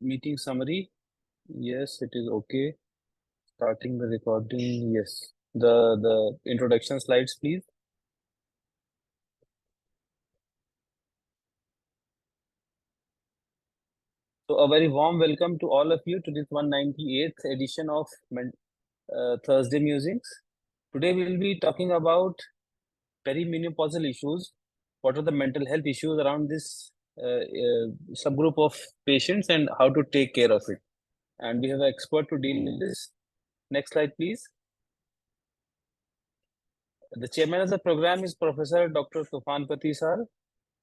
Meeting summary. Yes, it is okay. Starting the recording. Yes. The introduction slides, please. So a very warm welcome to all of you to this 198th edition of Thursday Musings. Today we will be talking about perimenopausal issues. What are the mental health issues around this subgroup of patients and how to take care of it. And we have an expert to deal with this. Next slide, please. The chairman of the program is Professor Dr. Tufan Pati sir.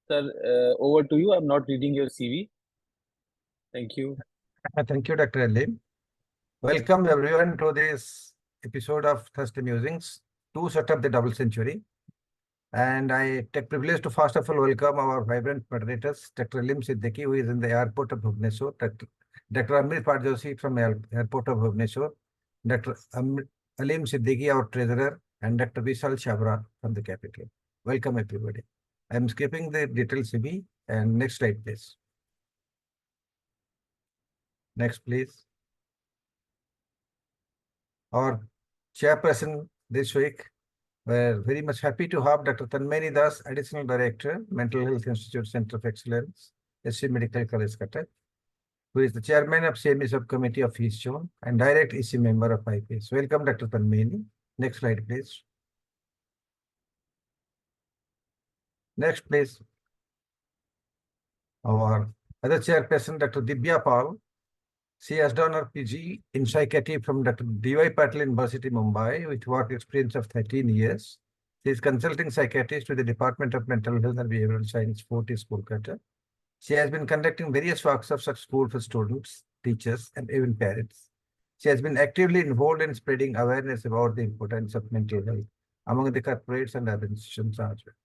Sir, over to you. I'm not reading your CV. Thank you. Thank you, Dr. Alim. Welcome everyone to this episode of Thursday Musings, to set up the double century. And I take privilege to first of all welcome our vibrant moderators, Dr. Alim Siddiqui, who is in the airport of Bhubaneswar, Dr. Amrit Parjoshi from airport of Bhubaneswar, Dr. Alim Siddiqui, our treasurer, and Dr. Vishal Chabra from the capital. Welcome everybody. I'm skipping the detailed CV and next slide, please. Next, please. Our chairperson this week, we're very much happy to have Dr. Tanmay Das, Additional Director, Mental Health Institute Center of Excellence, SC Medical College, Cuttack, who is the chairman of CME Subcommittee of East Zone and direct EC member of IPS. Welcome, Dr. Tanmay. Next slide, please. Next, please. Our other chairperson, Dr. Divya Pal. She has done her PG in psychiatry from Dr. D.Y. Patil University, Mumbai, with work experience of 13 years. She is consulting psychiatrist to the Department of Mental Health and Behavioral Science, Fortis, Kolkata. She has been conducting various workshops at school for students, teachers, and even parents. She has been actively involved in spreading awareness about the importance of mental health among the corporates and other institutions as well.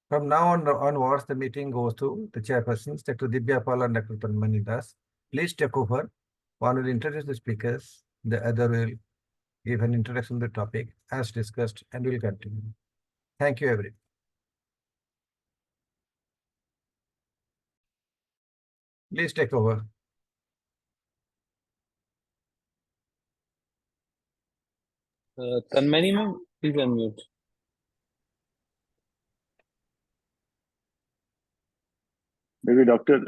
From now onwards, the meeting goes to the chairpersons, Dr. Divya Pal and Dr. Tanmay Das. Please take over. One will introduce the speakers, the other will give an introduction to the topic as discussed, and will continue. Thank you, everyone. Please take over. Tanmay ma'am, please unmute. Maybe Dr.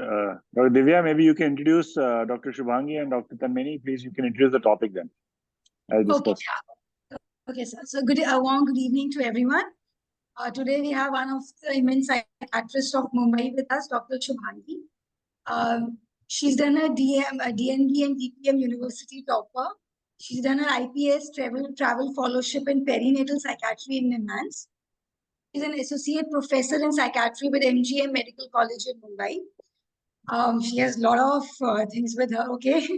Divya, maybe you can introduce Dr. Shubhangi and Dr. Tanmay. Please, you can introduce the topic then. As discussed. Okay, sir. So good evening to everyone. Today we have one of the immense psychiatrists of Mumbai with us, Dr. Shubhangi. She's done a DND and DPM University topper. She's done her IPS travel fellowship in perinatal psychiatry in Nimans. She's an associate professor in psychiatry with MGM Medical College in Mumbai. She has a lot of things with her, okay?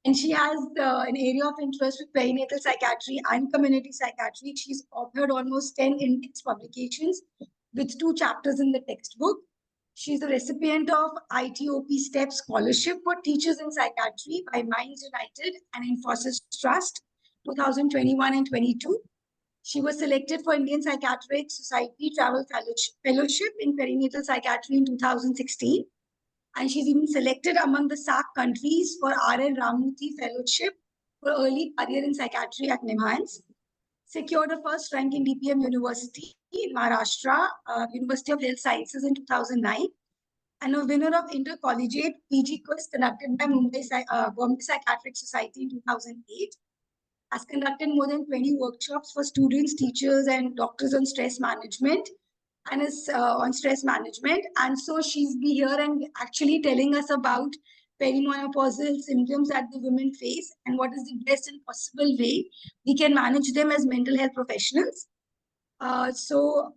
And she has an area of interest with perinatal psychiatry and community psychiatry. She's authored almost 10 index publications with 2 chapters in the textbook. She's the recipient of ITOP STEP Scholarship for Teachers in Psychiatry by Minds United and Infosys Trust, 2021 and 22. She was selected for Indian Psychiatric Society Travel Fellowship in Perinatal Psychiatry in 2016. And she's even selected among the SAC countries for R.N. Ramamurthy Fellowship for Early Career in Psychiatry at NIMHANS. Secured a first rank in DPM University in Maharashtra, University of Health Sciences in 2009. And a winner of Intercollegiate PG quiz conducted by Bombay Psychiatric Society in 2008. Has conducted more than 20 workshops for students, teachers, and doctors on stress management. And is on stress management. And so she's be here and actually telling us about perimenopausal symptoms that the women face and what is the best and possible way we can manage them as mental health professionals. So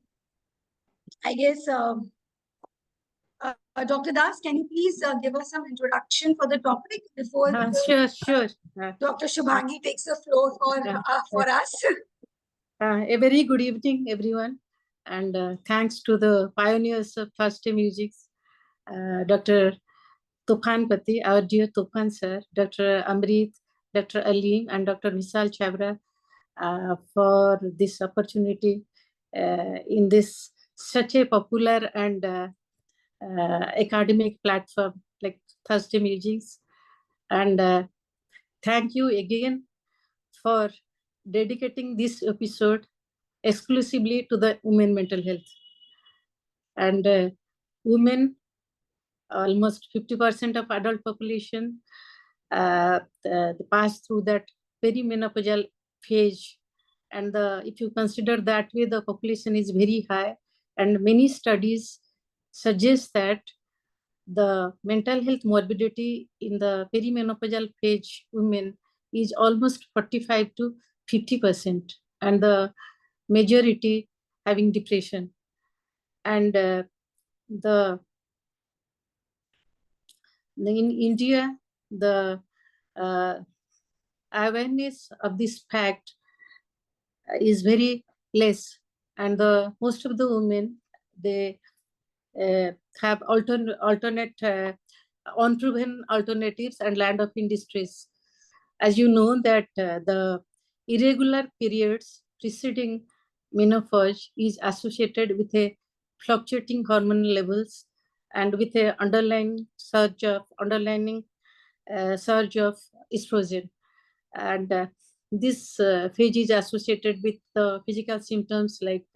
I guess, Dr. Das, can you please give us some introduction for the topic before sure. Dr. Shubhangi takes the floor for us? A very good evening, everyone. And thanks to the pioneers of Thursday Musics, Dr. Tufan Pati, our dear Tufan sir, Dr. Amrit, Dr. Alim, and Dr. Vishal Chabra for this opportunity in this such a popular and academic platform like Thursday Musics. And thank you again for dedicating this episode exclusively to the women mental health. And women, almost 50% of adult population, they pass through that perimenopausal phase. And if you consider that way, the population is very high. And many studies suggest that the mental health morbidity in the perimenopausal phase women is almost 45 to 50%, and the majority having depression. And in India, the awareness of this fact is very less, and most of the women, they have alternate unproven alternatives and land of industries. As you know that the irregular periods preceding menopause is associated with a fluctuating hormone levels and with a underlying surge of estrogen. And this phase is associated with physical symptoms like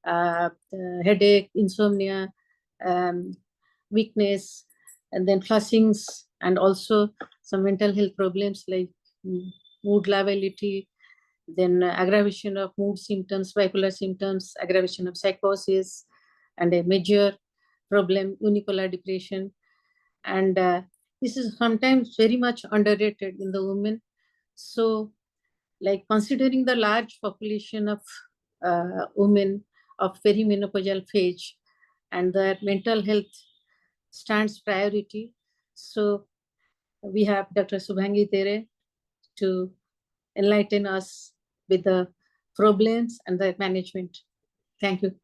headache, insomnia, weakness, and then flushings, and also some mental health problems like mood lability, then aggravation of mood symptoms, bipolar symptoms, aggravation of psychosis, and a major problem, unipolar depression. And this is sometimes very much underrated in the women. So, like considering the large population of women of perimenopausal phase, and their mental health stands priority. So we have Dr. Shubhangi Tere to enlighten us with the problems and the management. Thank you.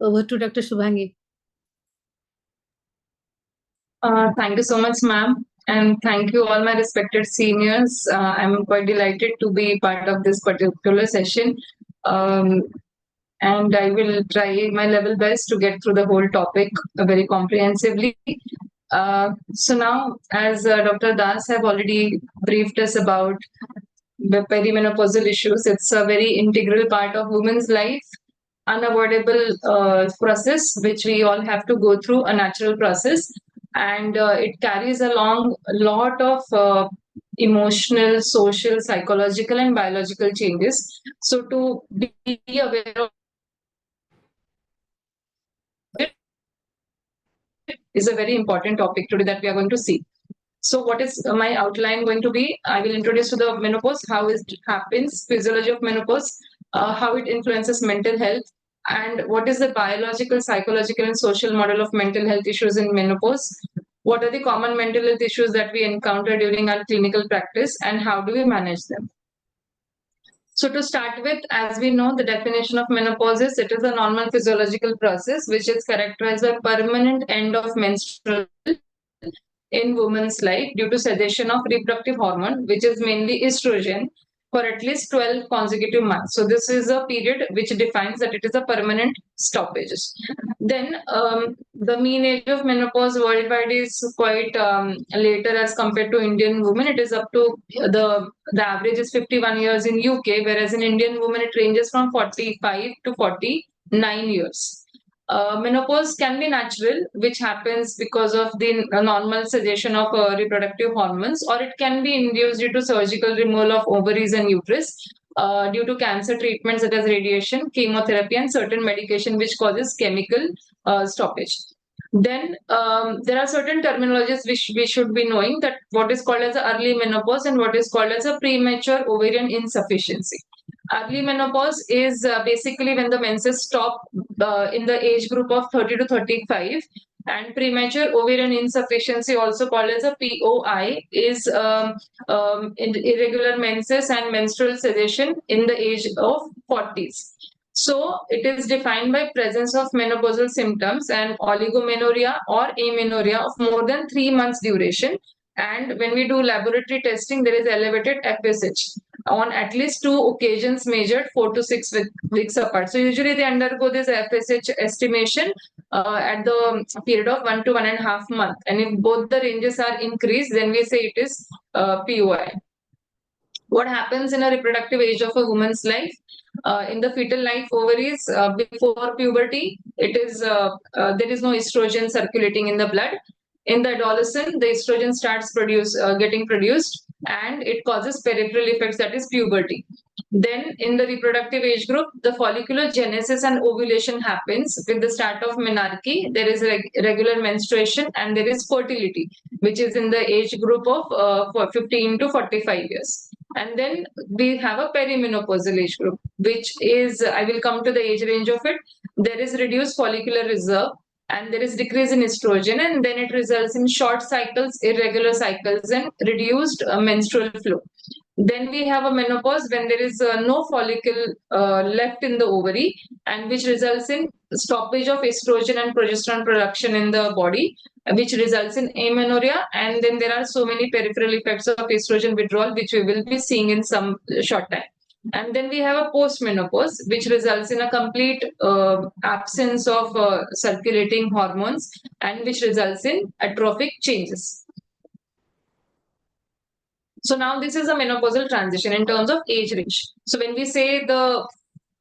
Over to Dr. Shubhangi. Thank you so much, ma'am. And thank you all my respected seniors. I'm quite delighted to be part of this particular session. And I will try my level best to get through the whole topic very comprehensively. So now, as Dr. Das have already briefed us about the perimenopausal issues, it's a very integral part of women's life, unavoidable process which we all have to go through, a natural process, and it carries along a lot of emotional, social, psychological, and biological changes. So to be aware of it is a very important topic today that we are going to see. So what is my outline going to be? I will introduce to the menopause, how it happens, physiology of menopause, how it influences mental health, and what is the biological, psychological, and social model of mental health issues in menopause. What are the common mental health issues that we encounter during our clinical practice, and how do we manage them? So to start with, as we know, the definition of menopause is it is a normal physiological process which is characterized by permanent end of menstrual in women's life due to sedation of reproductive hormone, which is mainly estrogen, for at least 12 consecutive months. So this is a period which defines that it is a permanent stoppage. Then the mean age of menopause worldwide is quite later as compared to Indian women. It is up to the average is 51 years in UK, whereas in Indian women it ranges from 45 to 49 years. Menopause can be natural, which happens because of the normal sedation of reproductive hormones, or it can be induced due to surgical removal of ovaries and uterus, due to cancer treatments such as radiation, chemotherapy, and certain medication which causes chemical stoppage. Then there are certain terminologies which we should be knowing, that what is called as a early menopause and what is called as a premature ovarian insufficiency. Early menopause is basically when the menses stop in the age group of 30 to 35, and premature ovarian insufficiency, also called as a POI, is irregular menses and menstrual sedation in the age of 40s. So it is defined by presence of menopausal symptoms and oligomenorrhea or amenorrhea of more than 3 months duration. And when we do laboratory testing, there is elevated FSH. on at least 2 occasions measured 4 to 6 weeks apart. So usually they undergo this FSH estimation at the period of 1 to 1.5 months. And if both the ranges are increased, then we say it is POI. What happens in a reproductive age of a woman's life? In the fetal life ovaries, before puberty, it is there is no estrogen circulating in the blood. In the adolescent, the estrogen starts getting produced, and it causes peripheral effects, that is puberty. Then in the reproductive age group, the follicular genesis and ovulation happens with the start of menarche. There is regular menstruation and there is fertility, which is in the age group of 15 to 45 years. And then we have a perimenopausal age group, which is, I will come to the age range of it. There is reduced follicular reserve and there is decrease in estrogen, and then it results in short cycles, irregular cycles, and reduced menstrual flow. Then we have a menopause when there is no follicle left in the ovary, and which results in stoppage of estrogen and progesterone production in the body, which results in amenorrhea. And then there are so many peripheral effects of estrogen withdrawal, which we will be seeing in some short time. And then we have a post-menopause, which results in a complete absence of circulating hormones, and which results in atrophic changes. So now this is a menopausal transition in terms of age range. So when we say the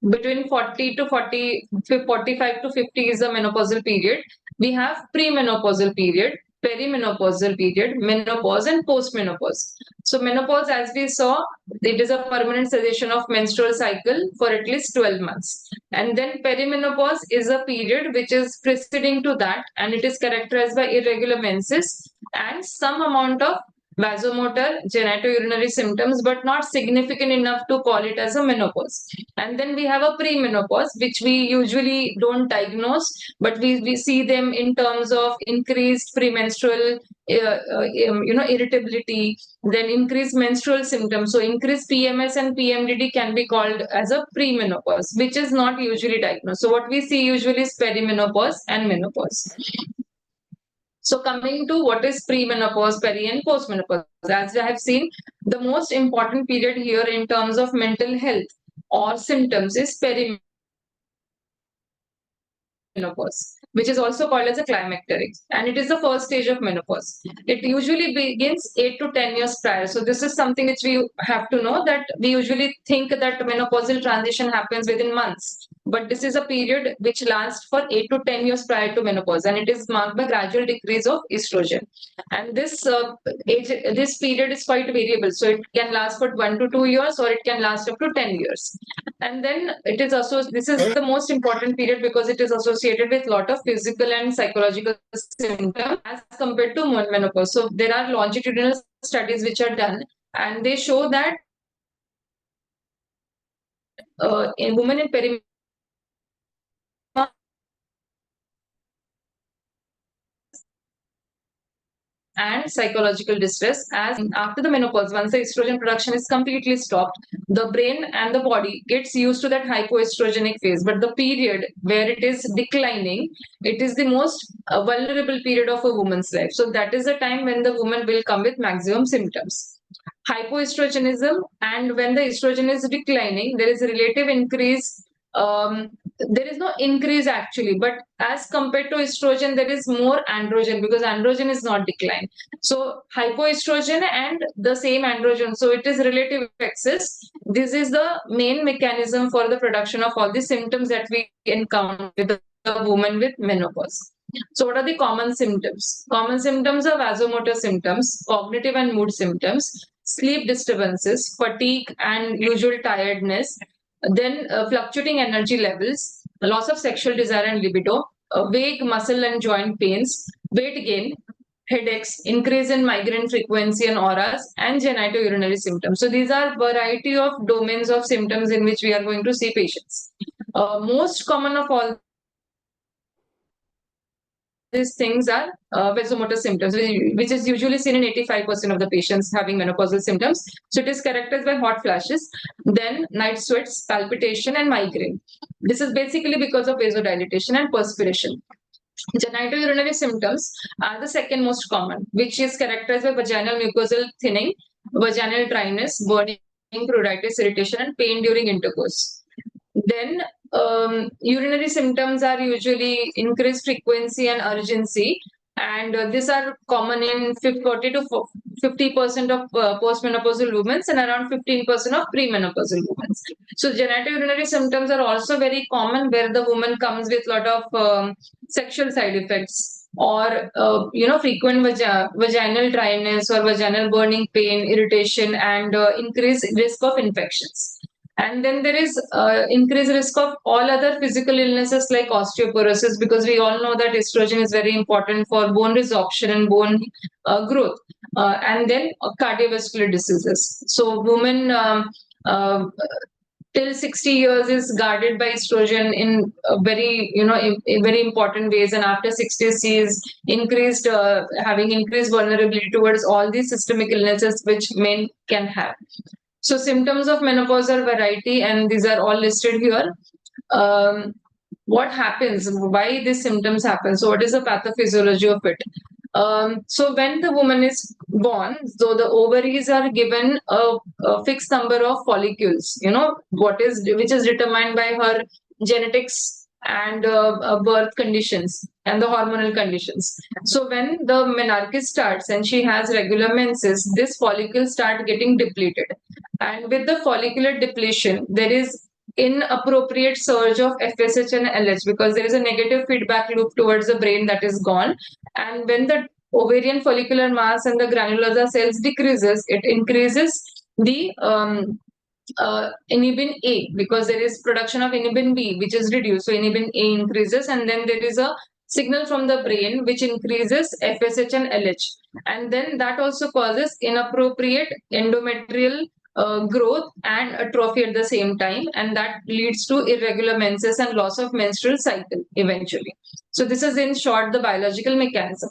between 40 to 40, 45 to 50 is the menopausal period, we have premenopausal period, perimenopausal period, menopause, and postmenopause. So menopause, as we saw, it is a permanent cessation of menstrual cycle for at least 12 months. And then perimenopause is a period which is preceding to that, and it is characterized by irregular menses and some amount of vasomotor genitourinary symptoms, but not significant enough to call it as a menopause. And then we have a premenopause, which we usually don't diagnose, but we see them in terms of increased premenstrual irritability, then increased menstrual symptoms. So increased PMS and PMDD can be called as a premenopause, which is not usually diagnosed. So what we see usually is perimenopause and menopause. So coming to what is premenopause, peri, and postmenopause, as I have seen, the most important period here in terms of mental health or symptoms is perimenopause, which is also called as a climacteric, and it is the first stage of menopause. It usually begins 8 to 10 years prior. So this is something which we have to know, that we usually think that menopausal transition happens within months, but this is a period which lasts for 8 to 10 years prior to menopause, and it is marked by gradual decrease of estrogen. And this period is quite variable, so it can last for 1 to 2 years, or it can last up to 10 years. And then it is also, this is the most important period because it is associated with a lot of physical and psychological symptoms as compared to menopause. So there are longitudinal studies which are done, and they show that in women in perimenopause and psychological distress, as after the menopause, once the estrogen production is completely stopped, the brain and the body gets used to that hypoestrogenic phase. But the period where it is declining, it is the most vulnerable period of a woman's life. So that is the time when the woman will come with maximum symptoms. Hypoestrogenism, and when the estrogen is declining, there is a relative increase. There is no increase actually, but as compared to estrogen, there is more androgen because androgen is not declined. So hypoestrogen and the same androgen, so it is relative excess. This is the main mechanism for the production of all the symptoms that we encounter with the woman with menopause. So what are the common symptoms? Common symptoms are vasomotor symptoms, cognitive and mood symptoms, sleep disturbances, fatigue and usual tiredness, then fluctuating energy levels, loss of sexual desire and libido, vague muscle and joint pains, weight gain, headaches, increase in migraine frequency and auras, and genitourinary symptoms. So these are variety of domains of symptoms in which we are going to see patients. Most common of all these things are vasomotor symptoms, which is usually seen in 85% of the patients having menopausal symptoms. So it is characterized by hot flashes, then night sweats, palpitation, and migraine. This is basically because of vasodilatation and perspiration. Genitourinary symptoms are the second most common, which is characterized by vaginal mucosal thinning, vaginal dryness, burning pruritus, irritation, and pain during intercourse. Then urinary symptoms are usually increased frequency and urgency, and these are common in 40 to 50% of postmenopausal women and around 15% of premenopausal women. So genitourinary symptoms are also very common, where the woman comes with a lot of sexual side effects, or frequent vaginal dryness or vaginal burning pain, irritation, and increased risk of infections. And then there is increased risk of all other physical illnesses like osteoporosis, because we all know that estrogen is very important for bone resorption and bone growth. And then cardiovascular diseases. So women till 60 years is guarded by estrogen in very in very important ways, and after 60 she is increased having increased vulnerability towards all these systemic illnesses which men can have. So symptoms of menopause are variety, and these are all listed here. What happens? Why these symptoms happen? So what is the pathophysiology of it? So when the woman is born, so the ovaries are given a fixed number of follicles, which is determined by her genetics and birth conditions and the hormonal conditions. So when the menarche starts and she has regular menses, this follicles start getting depleted. And with the follicular depletion, there is inappropriate surge of FSH and LH, because there is a negative feedback loop towards the brain that is gone. And when the ovarian follicular mass and the granulosa cells decreases, it increases the inhibin A, because there is production of inhibin B, which is reduced. So inhibin A increases, and then there is a signal from the brain which increases FSH and LH. And then that also causes inappropriate endometrial growth and atrophy at the same time, and that leads to irregular menses and loss of menstrual cycle eventually. So this is in short the biological mechanism.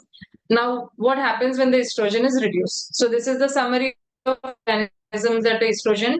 Now, what happens when the estrogen is reduced? So this is the summary of mechanisms that the estrogen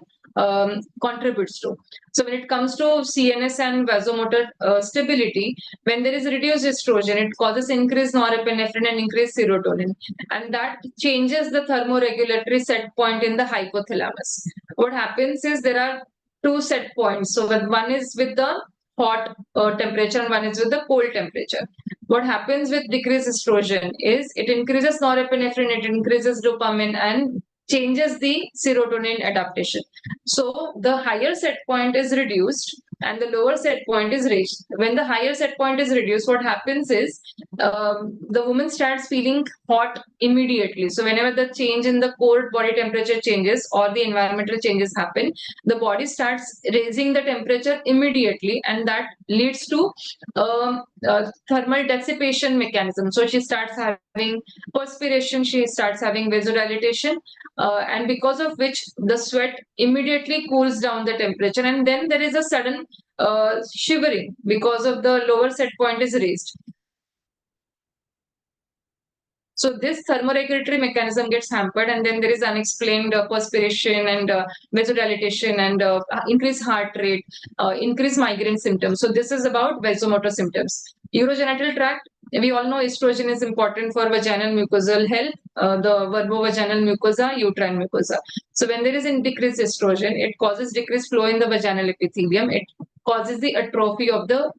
contributes to. So when it comes to CNS and vasomotor stability, when there is reduced estrogen, it causes increased norepinephrine and increased serotonin, and that changes the thermoregulatory set point in the hypothalamus. What happens is there are two set points. So one is with the hot temperature and one is with the cold temperature. What happens with decreased estrogen is it increases norepinephrine, it increases dopamine, and changes the serotonin adaptation. So the higher set point is reduced and the lower set point is raised. When the higher set point is reduced, what happens is the woman starts feeling hot immediately. So whenever the change in the core body temperature changes or the environmental changes happen, the body starts raising the temperature immediately, and that leads to thermal dissipation mechanism. So she starts having perspiration, she starts having vasodilatation, and because of which the sweat immediately cools down the temperature, and then there is a sudden shivering because of the lower set point is raised. So this thermoregulatory mechanism gets hampered, and then there is unexplained perspiration and vasodilatation and increased heart rate, increased migraine symptoms. So this is about vasomotor symptoms. Urogenital tract, we all know estrogen is important for vaginal mucosal health, the vulvovaginal mucosa, uterine mucosa. So when there is decreased estrogen, it causes decreased flow in the vaginal epithelium. It causes the atrophy of the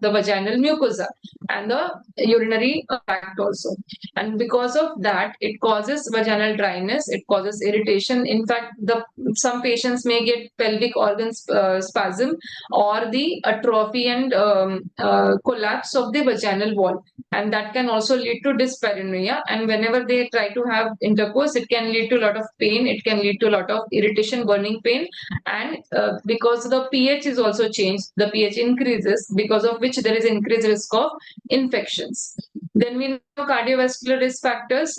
vaginal mucosa and the urinary tract also. And because of that, it causes vaginal dryness, it causes irritation. In fact, some patients may get pelvic organ spasm or the atrophy and collapse of the vaginal wall. And that can also lead to dyspareunia. And whenever they try to have intercourse, it can lead to a lot of pain. It can lead to a lot of irritation, burning pain. And because the pH is also changed, the pH increases, because of which there is increased risk of infections. Then we know cardiovascular risk factors.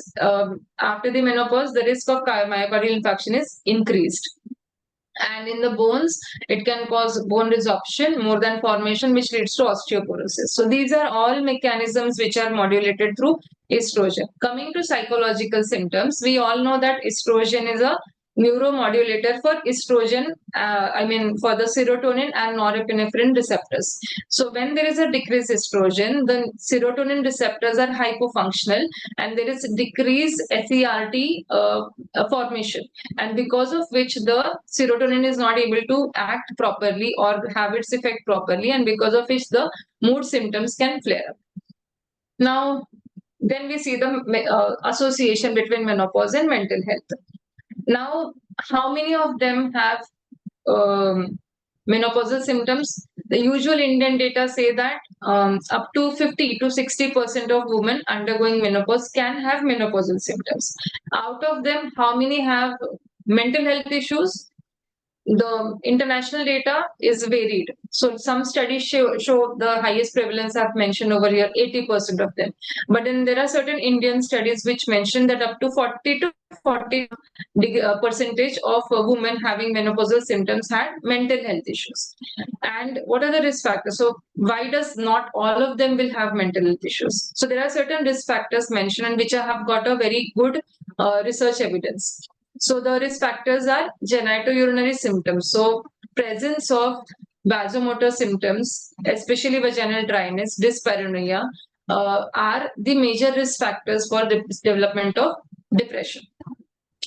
After the menopause, the risk of myocardial infarction is increased. And in the bones, it can cause bone resorption, more than formation, which leads to osteoporosis. So these are all mechanisms which are modulated through estrogen. Coming to psychological symptoms, we all know that estrogen is a neuromodulator for estrogen, for the serotonin and norepinephrine receptors. So when there is a decreased estrogen, the serotonin receptors are hypofunctional and there is decreased SERT formation, and because of which the serotonin is not able to act properly or have its effect properly, and because of which the mood symptoms can flare up. Now, then we see the association between menopause and mental health. Now, how many of them have menopausal symptoms? The usual Indian data say that up to 50 to 60% of women undergoing menopause can have menopausal symptoms. Out of them, how many have mental health issues? The international data is varied. So some studies show the highest prevalence I've mentioned over here, 80% of them. But then there are certain Indian studies which mention that up to 40 to 40 percentage of women having menopausal symptoms had mental health issues. And what are the risk factors? So why does not all of them will have mental health issues? So there are certain risk factors mentioned and which have got a very good research evidence. So the risk factors are genitourinary symptoms. So presence of vasomotor symptoms, especially vaginal dryness, dyspareunia, are the major risk factors for the development of depression.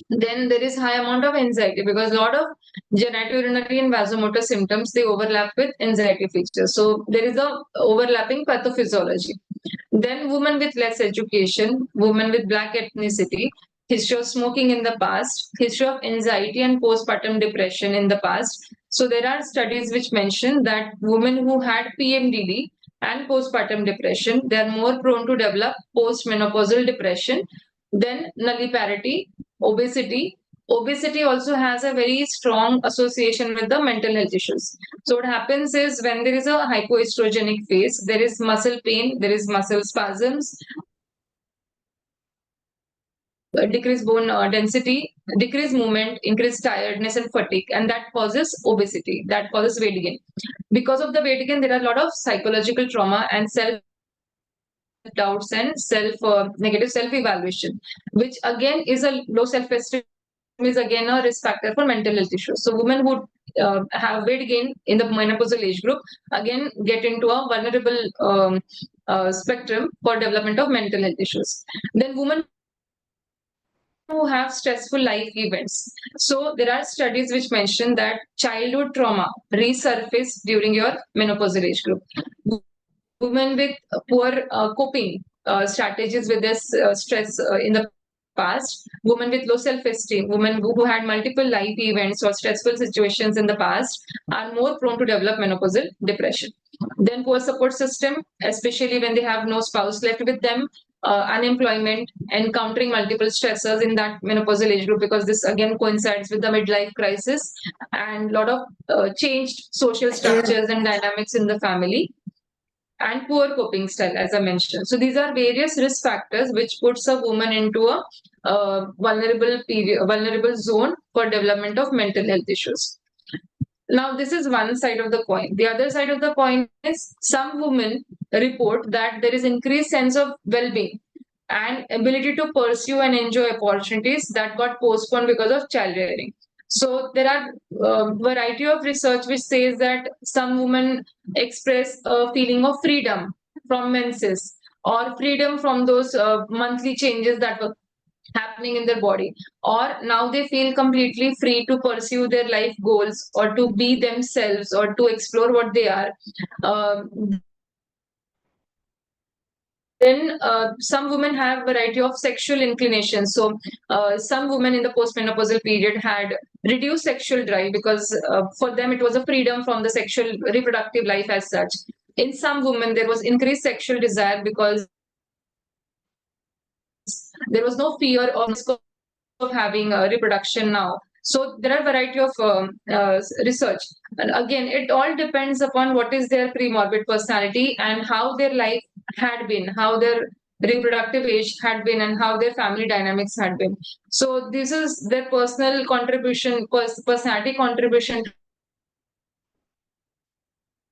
Then there is high amount of anxiety because a lot of genitourinary and vasomotor symptoms, they overlap with anxiety features. So there is a overlapping pathophysiology. Then women with less education, women with black ethnicity, history of smoking in the past, history of anxiety and postpartum depression in the past. So there are studies which mention that women who had PMDD and postpartum depression, they are more prone to develop postmenopausal depression. Then nulliparity, obesity. Obesity also has a very strong association with the mental health issues. So what happens is when there is a hypoestrogenic phase, there is muscle pain, there is muscle spasms, decreased bone density, decreased movement, increased tiredness and fatigue, and that causes obesity, that causes weight gain. Because of the weight gain, there are a lot of psychological trauma and self-doubts and negative self-evaluation, which again is a low self-esteem, is again a risk factor for mental health issues. So women who have weight gain in the menopausal age group again get into a vulnerable spectrum for development of mental health issues. Then women who have stressful life events. So there are studies which mention that childhood trauma resurface during your menopausal age group. Women with poor coping strategies with this stress in the past, women with low self-esteem, women who had multiple life events or stressful situations in the past are more prone to develop menopausal depression. Then poor support system, especially when they have no spouse left with them, unemployment, encountering multiple stressors in that menopausal age group, because this again coincides with the midlife crisis and a lot of changed social structures and dynamics in the family, and poor coping style, as I mentioned. So these are various risk factors which puts a woman into a vulnerable zone for development of mental health issues. Now, this is one side of the coin. The other side of the coin is some women report that there is increased sense of well-being and ability to pursue and enjoy opportunities that got postponed because of childbearing. So there are a variety of research which says that some women express a feeling of freedom from menses or freedom from those monthly changes that were happening in their body, or now they feel completely free to pursue their life goals or to be themselves or to explore what they are. Then some women have variety of sexual inclinations. So some women in the postmenopausal period had reduced sexual drive because for them it was a freedom from the sexual reproductive life as such. In some women there was increased sexual desire because there was no fear of having a reproduction now. So there are variety of research, and again it all depends upon what is their pre-morbid personality and how their life had been, how their reproductive age had been, and how their family dynamics had been. So this is their personal contribution, personality contribution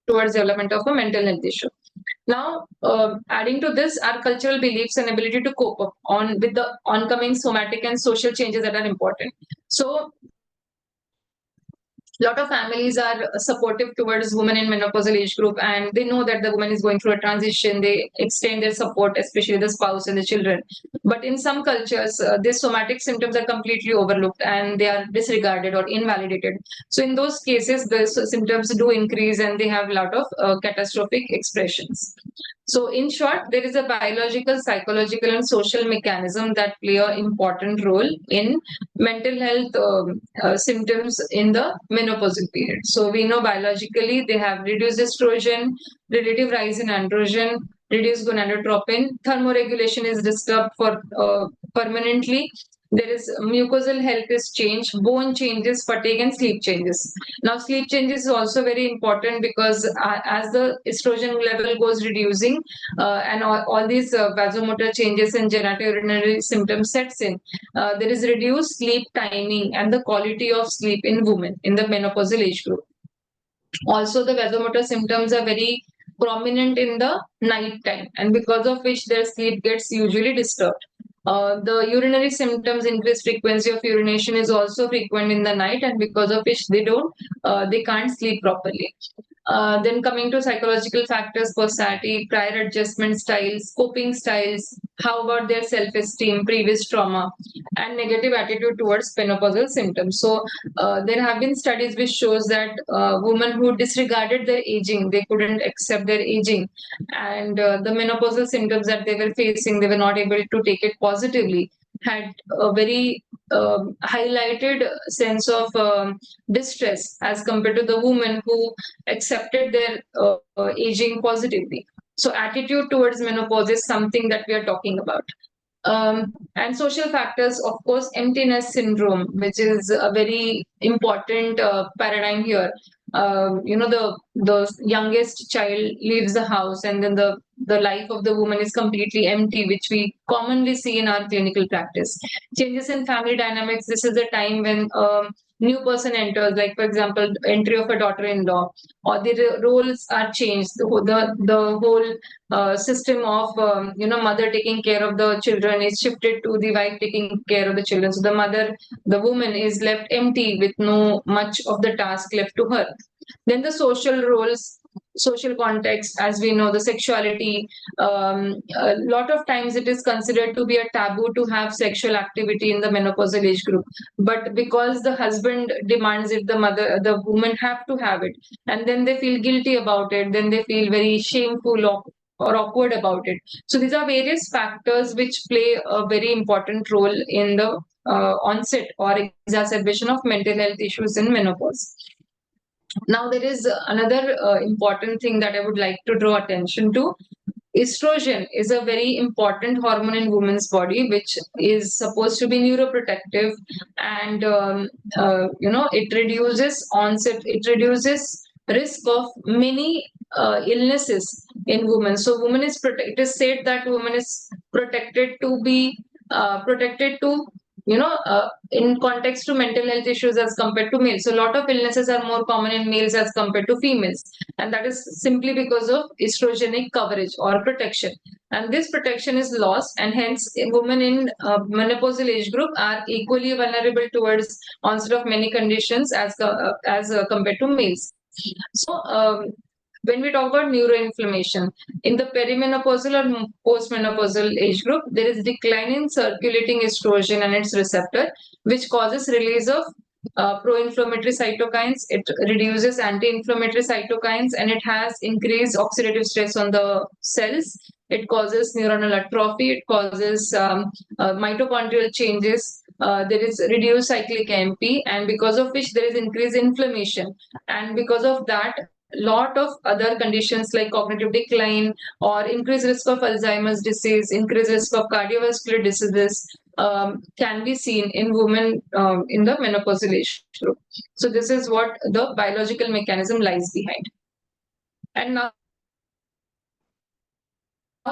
towards development of a mental health issue. Now, adding to this, our cultural beliefs and ability to cope up with the oncoming somatic and social changes that are important. So, a lot of families are supportive towards women in menopausal age group, and they know that the woman is going through a transition. They extend their support, especially the spouse and the children. But in some cultures, these somatic symptoms are completely overlooked and they are disregarded or invalidated. So in those cases, the symptoms do increase and they have a lot of catastrophic expressions. So in short, there is a biological, psychological, and social mechanism that play an important role in mental health symptoms in the menopausal period. So we know biologically they have reduced estrogen, relative rise in androgen, reduced gonadotropin, thermoregulation is disturbed for permanently. There is mucosal health is changed, bone changes, fatigue, and sleep changes. Now, sleep changes is also very important because as the estrogen level goes reducing and all these vasomotor changes and genitourinary symptoms sets in, there is reduced sleep timing and the quality of sleep in women in the menopausal age group. Also, the vasomotor symptoms are very prominent in the night time, and because of which their sleep gets usually disturbed. The urinary symptoms, increased frequency of urination is also frequent in the night, and because of which they can't sleep properly. Then coming to psychological factors, personality, prior adjustment styles, coping styles, how about their self-esteem, previous trauma, and negative attitude towards menopausal symptoms. So there have been studies which shows that women who disregarded their aging, they couldn't accept their aging, and the menopausal symptoms that they were facing, they were not able to take it positively, had a very highlighted sense of distress as compared to the women who accepted their aging positively. So attitude towards menopause is something that we are talking about. And social factors, of course, emptiness syndrome, which is a very important paradigm here. The youngest child leaves the house, and then the life of the woman is completely empty, which we commonly see in our clinical practice. Changes in family dynamics. This is the time when new person enters, like for example, entry of a daughter-in-law, or the roles are changed. The whole system of mother taking care of the children is shifted to the wife taking care of the children. So the woman is left empty with no much of the task left to her. Then the social roles, social context, as we know, the sexuality. A lot of times it is considered to be a taboo to have sexual activity in the menopausal age group, but because the husband demands it, the woman have to have it, and then they feel guilty about it. Then they feel very shameful or awkward about it. So these are various factors which play a very important role in the onset or exacerbation of mental health issues in menopause. Now, there is another important thing that I would like to draw attention to. Estrogen is a very important hormone in women's body, which is supposed to be neuroprotective, and it reduces onset, it reduces risk of many illnesses in women. So, woman is it is said that woman is protected to be protected to in context to mental health issues as compared to males. So a lot of illnesses are more common in males as compared to females. And that is simply because of estrogenic coverage or protection. And this protection is lost, and hence women in menopausal age group are equally vulnerable towards onset of many conditions as compared to males. So when we talk about neuroinflammation, in the perimenopausal or postmenopausal age group, there is decline in circulating estrogen and its receptor, which causes release of pro-inflammatory cytokines. It reduces anti-inflammatory cytokines, and it has increased oxidative stress on the cells. It causes neuronal atrophy. It causes mitochondrial changes. There is reduced cyclic AMP, and because of which there is increased inflammation. And because of that, lot of other conditions like cognitive decline or increased risk of Alzheimer's disease, increased risk of cardiovascular diseases can be seen in women in the menopausal age group. So this is what the biological mechanism lies behind. And now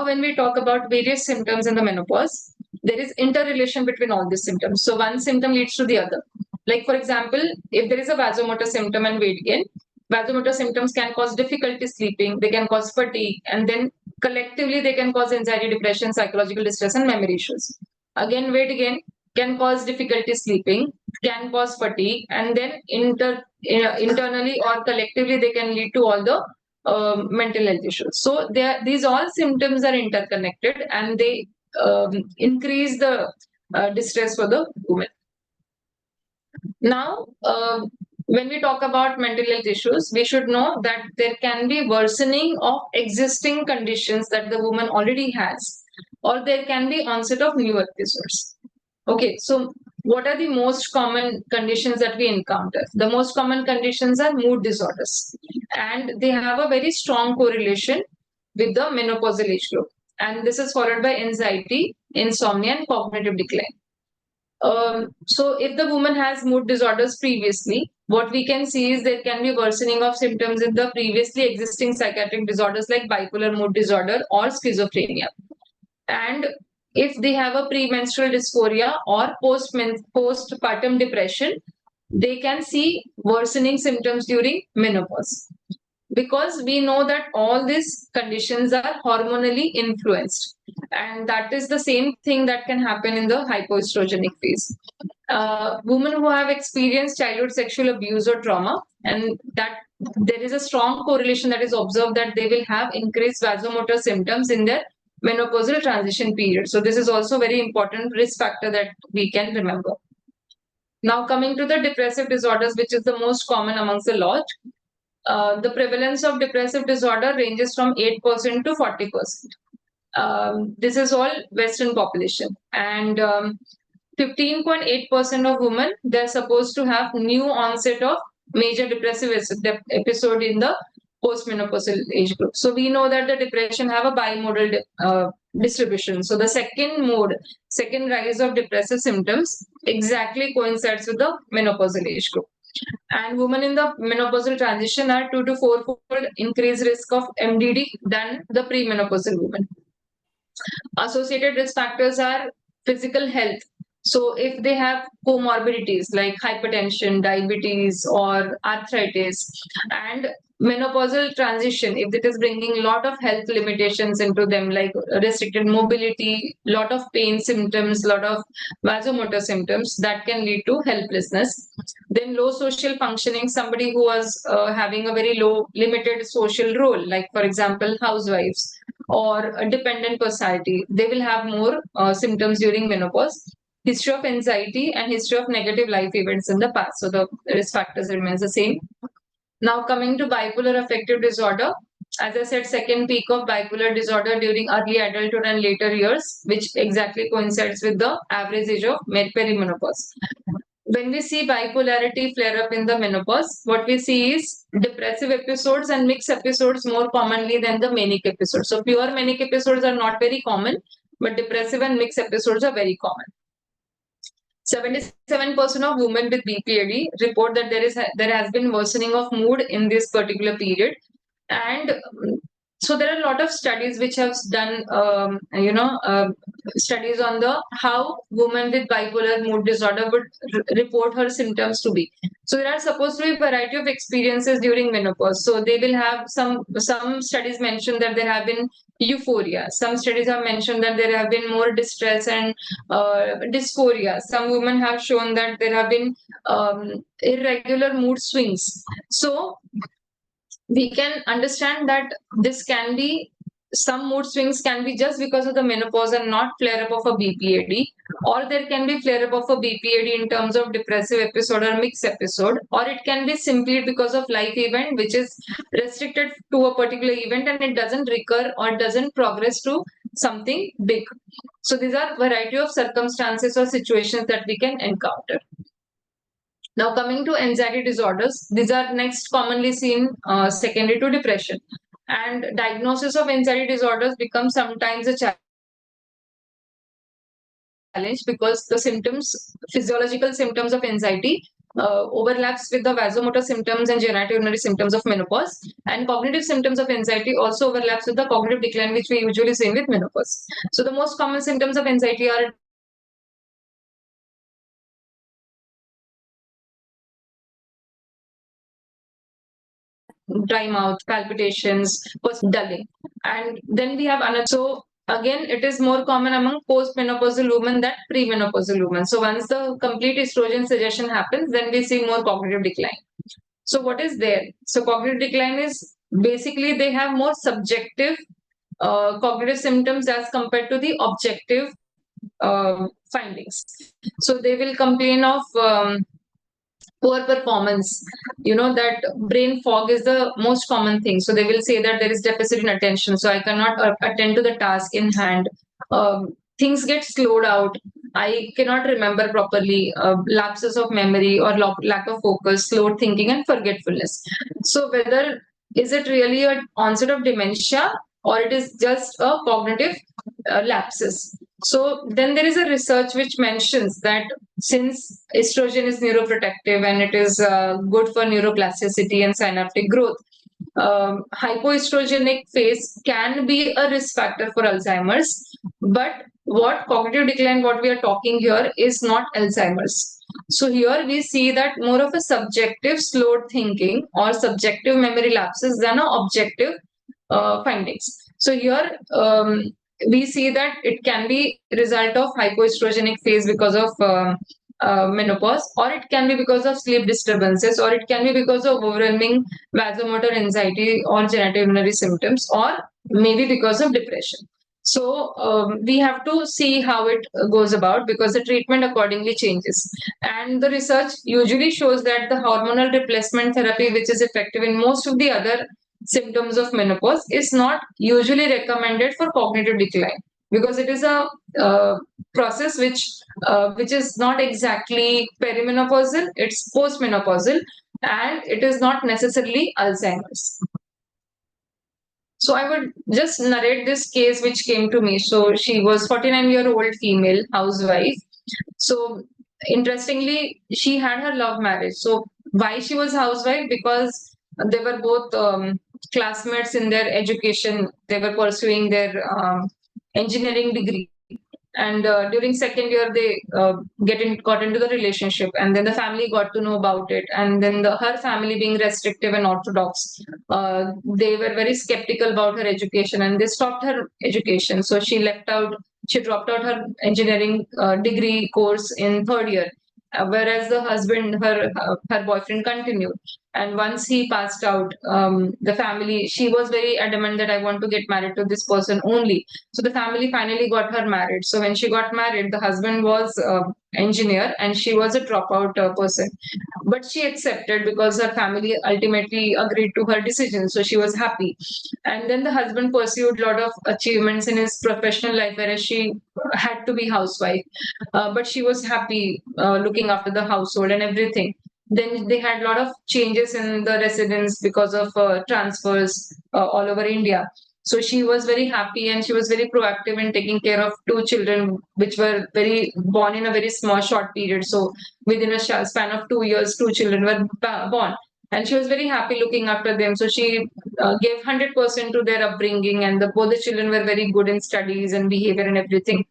when we talk about various symptoms in the menopause, there is interrelation between all these symptoms. So one symptom leads to the other. Like for example, if there is a vasomotor symptom and weight gain, vasomotor symptoms can cause difficulty sleeping, they can cause fatigue, and then collectively they can cause anxiety, depression, psychological distress, and memory issues. Again, weight gain can cause difficulty sleeping, can cause fatigue, and then internally or collectively they can lead to all the mental health issues. So these all symptoms are interconnected, and they increase the distress for the woman. Now, when we talk about mental health issues, we should know that there can be worsening of existing conditions that the woman already has, or there can be onset of new episodes. Okay, so what are the most common conditions that we encounter? The most common conditions are mood disorders, and they have a very strong correlation with the menopausal age group. And this is followed by anxiety, insomnia, and cognitive decline. So if the woman has mood disorders previously, what we can see is there can be worsening of symptoms in the previously existing psychiatric disorders like bipolar mood disorder or schizophrenia. And if they have a premenstrual dysphoria or postpartum depression, they can see worsening symptoms during menopause. Because we know that all these conditions are hormonally influenced, and that is the same thing that can happen in the hypoestrogenic phase. Women who have experienced childhood sexual abuse or trauma, and that there is a strong correlation that is observed that they will have increased vasomotor symptoms in their menopausal transition period. So this is also very important risk factor that we can remember. Now coming to the depressive disorders, which is the most common amongst the lot. The prevalence of depressive disorder ranges from 8% to 40%. This is all Western population, and 15.8% of women, they're supposed to have new onset of major depressive episode in the postmenopausal age group. So we know that the depression have a bimodal distribution. So the second rise of depressive symptoms exactly coincides with the menopausal age group. And women in the menopausal transition are 2 to 4-fold increased risk of MDD than the premenopausal women. Associated risk factors are physical health. So if they have comorbidities like hypertension, diabetes, or arthritis, and menopausal transition, if it is bringing a lot of health limitations into them, like restricted mobility, lot of pain symptoms, lot of vasomotor symptoms, that can lead to helplessness. Then low social functioning, somebody who was having a very low limited social role, like for example housewives or a dependent personality, they will have more symptoms during menopause. History of anxiety and history of negative life events in the past. So the risk factors remains the same. Now coming to bipolar affective disorder, as I said, second peak of bipolar disorder during early adulthood and later years, which exactly coincides with the average age of perimenopause. When we see bipolarity flare up in the menopause, what we see is depressive episodes and mixed episodes more commonly than the manic episodes. So pure manic episodes are not very common, but depressive and mixed episodes are very common. 77% of women with BPAD report that there has been worsening of mood in this particular period. And so there are a lot of studies which have done, studies on the how women with bipolar mood disorder would report her symptoms to be. So there are supposed to be a variety of experiences during menopause. So they will have some studies mention that there have been euphoria. Some studies have mentioned that there have been more distress and dysphoria. Some women have shown that there have been irregular mood swings. So we can understand that this can be, some mood swings can be just because of the menopause and not flare up of a BPAD, or there can be flare up of a BPAD in terms of depressive episode or mixed episode, or it can be simply because of life event which is restricted to a particular event and it doesn't recur or doesn't progress to something big. So these are variety of circumstances or situations that we can encounter. Now coming to anxiety disorders, these are next commonly seen secondary to depression, and diagnosis of anxiety disorders becomes sometimes a challenge because the symptoms, physiological symptoms of anxiety overlaps with the vasomotor symptoms and genitourinary symptoms of menopause, and cognitive symptoms of anxiety also overlaps with the cognitive decline which we usually see with menopause. So the most common symptoms of anxiety are dry mouth, palpitations, dulling. And then we have another. So again, it is more common among postmenopausal women than premenopausal women. So once the complete estrogen suggestion happens, then we see more cognitive decline. So what is there? So cognitive decline is basically they have more subjective cognitive symptoms as compared to the objective findings. So they will complain of poor performance. You know that brain fog is the most common thing. So they will say that there is deficit in attention. So I cannot attend to the task in hand. Things get slowed out. I cannot remember properly. Lapses of memory or lack of focus, slowed thinking, and forgetfulness. So whether is it really an onset of dementia or it is just a cognitive lapses. So then there is a research which mentions that since estrogen is neuroprotective and it is good for neuroplasticity and synaptic growth, hypoestrogenic phase can be a risk factor for Alzheimer's. But what cognitive decline, what we are talking here, is not Alzheimer's. So here we see that more of a subjective slowed thinking or subjective memory lapses than an objective findings. So here we see that it can be result of hypoestrogenic phase because of menopause, or it can be because of sleep disturbances, or it can be because of overwhelming vasomotor anxiety or genitourinary symptoms, or maybe because of depression. So we have to see how it goes about because the treatment accordingly changes. And the research usually shows that the hormonal replacement therapy, which is effective in most of the other symptoms of menopause, is not usually recommended for cognitive decline because it is a process which is not exactly perimenopausal, it's postmenopausal, and it is not necessarily Alzheimer's. So I would just narrate this case which came to me. So she was 49-year-old female housewife. So interestingly, she had her love marriage. So why she was housewife? Because they were both classmates in their education. They were pursuing their engineering degree. And during second year, they got into the relationship, and then the family got to know about it. And then her family, being restrictive and orthodox, they were very skeptical about her education, and they stopped her education. So she dropped out her engineering degree course in third year, whereas the husband, her boyfriend, continued. And once he passed out, the family, she was very adamant that I want to get married to this person only. So the family finally got her married. So when she got married, the husband was engineer and she was a dropout person. But she accepted because her family ultimately agreed to her decision. So she was happy. And then the husband pursued a lot of achievements in his professional life, whereas she had to be housewife. But she was happy looking after the household and everything. Then they had a lot of changes in the residence because of transfers all over India. So she was very happy and she was very proactive in taking care of two children, which were born in a very small, short period. So within a span of 2 years, two children were born. And she was very happy looking after them. So she gave 100% to their upbringing, and both the children were very good in studies and behavior and everything.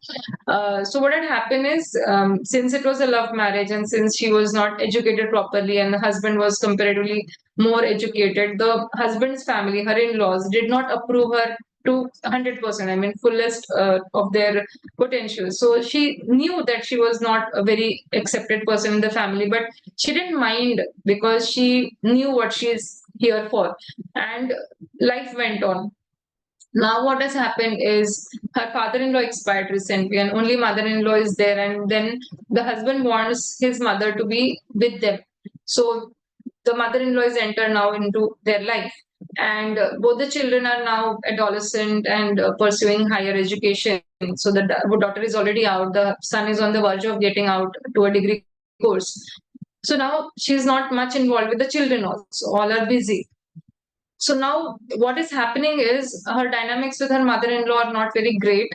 So what had happened is, since it was a love marriage and since she was not educated properly and the husband was comparatively more educated, the husband's family, her in-laws, did not approve her to 100%, I mean, fullest of their potential. So she knew that she was not a very accepted person in the family, but she didn't mind because she knew what she is here for. And life went on. Now what has happened is her father-in-law expired recently and only mother-in-law is there, and then the husband wants his mother to be with them. So the mother-in-law is entered now into their life, and both the children are now adolescent and pursuing higher education. So the daughter is already out, the son is on the verge of getting out to a degree course. So now she's not much involved with the children also, all are busy. So now what is happening is her dynamics with her mother-in-law are not very great.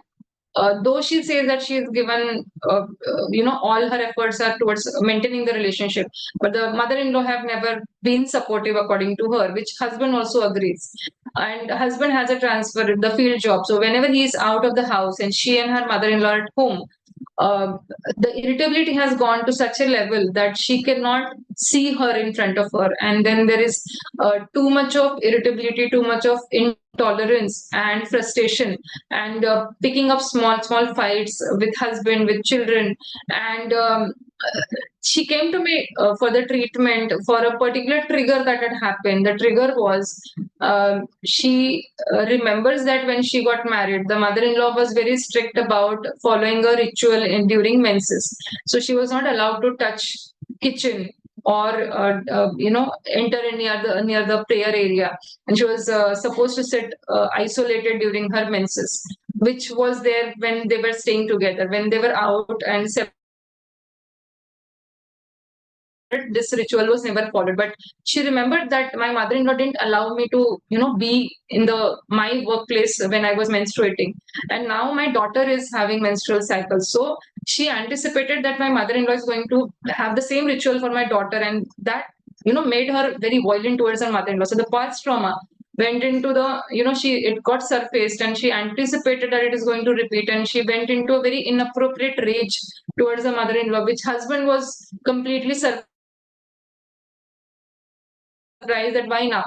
Though she says that she has given, all her efforts are towards maintaining the relationship, but the mother-in-law have never been supportive according to her, which husband also agrees. And husband has a transfer, the field job. So whenever he is out of the house and she and her mother-in-law are at home, the irritability has gone to such a level that she cannot see her in front of her, and then there is too much of irritability, too much of intolerance and frustration, and picking up small fights with husband, with children, and she came to me for the treatment for a particular trigger that had happened. The trigger was, she remembers that when she got married, the mother-in-law was very strict about following a ritual during menses. So she was not allowed to touch kitchen or enter in near the prayer area, and she was supposed to sit isolated during her menses, which was there when they were staying together. When they were out and this ritual was never followed. But she remembered that my mother-in-law didn't allow me to be in my workplace when I was menstruating, and now my daughter is having menstrual cycles. So she anticipated that my mother-in-law is going to have the same ritual for my daughter, and that made her very violent towards her mother-in-law. So the past trauma went into the it got surfaced, and she anticipated that it is going to repeat, and she went into a very inappropriate rage towards her mother-in-law, which husband was completely surprised that why now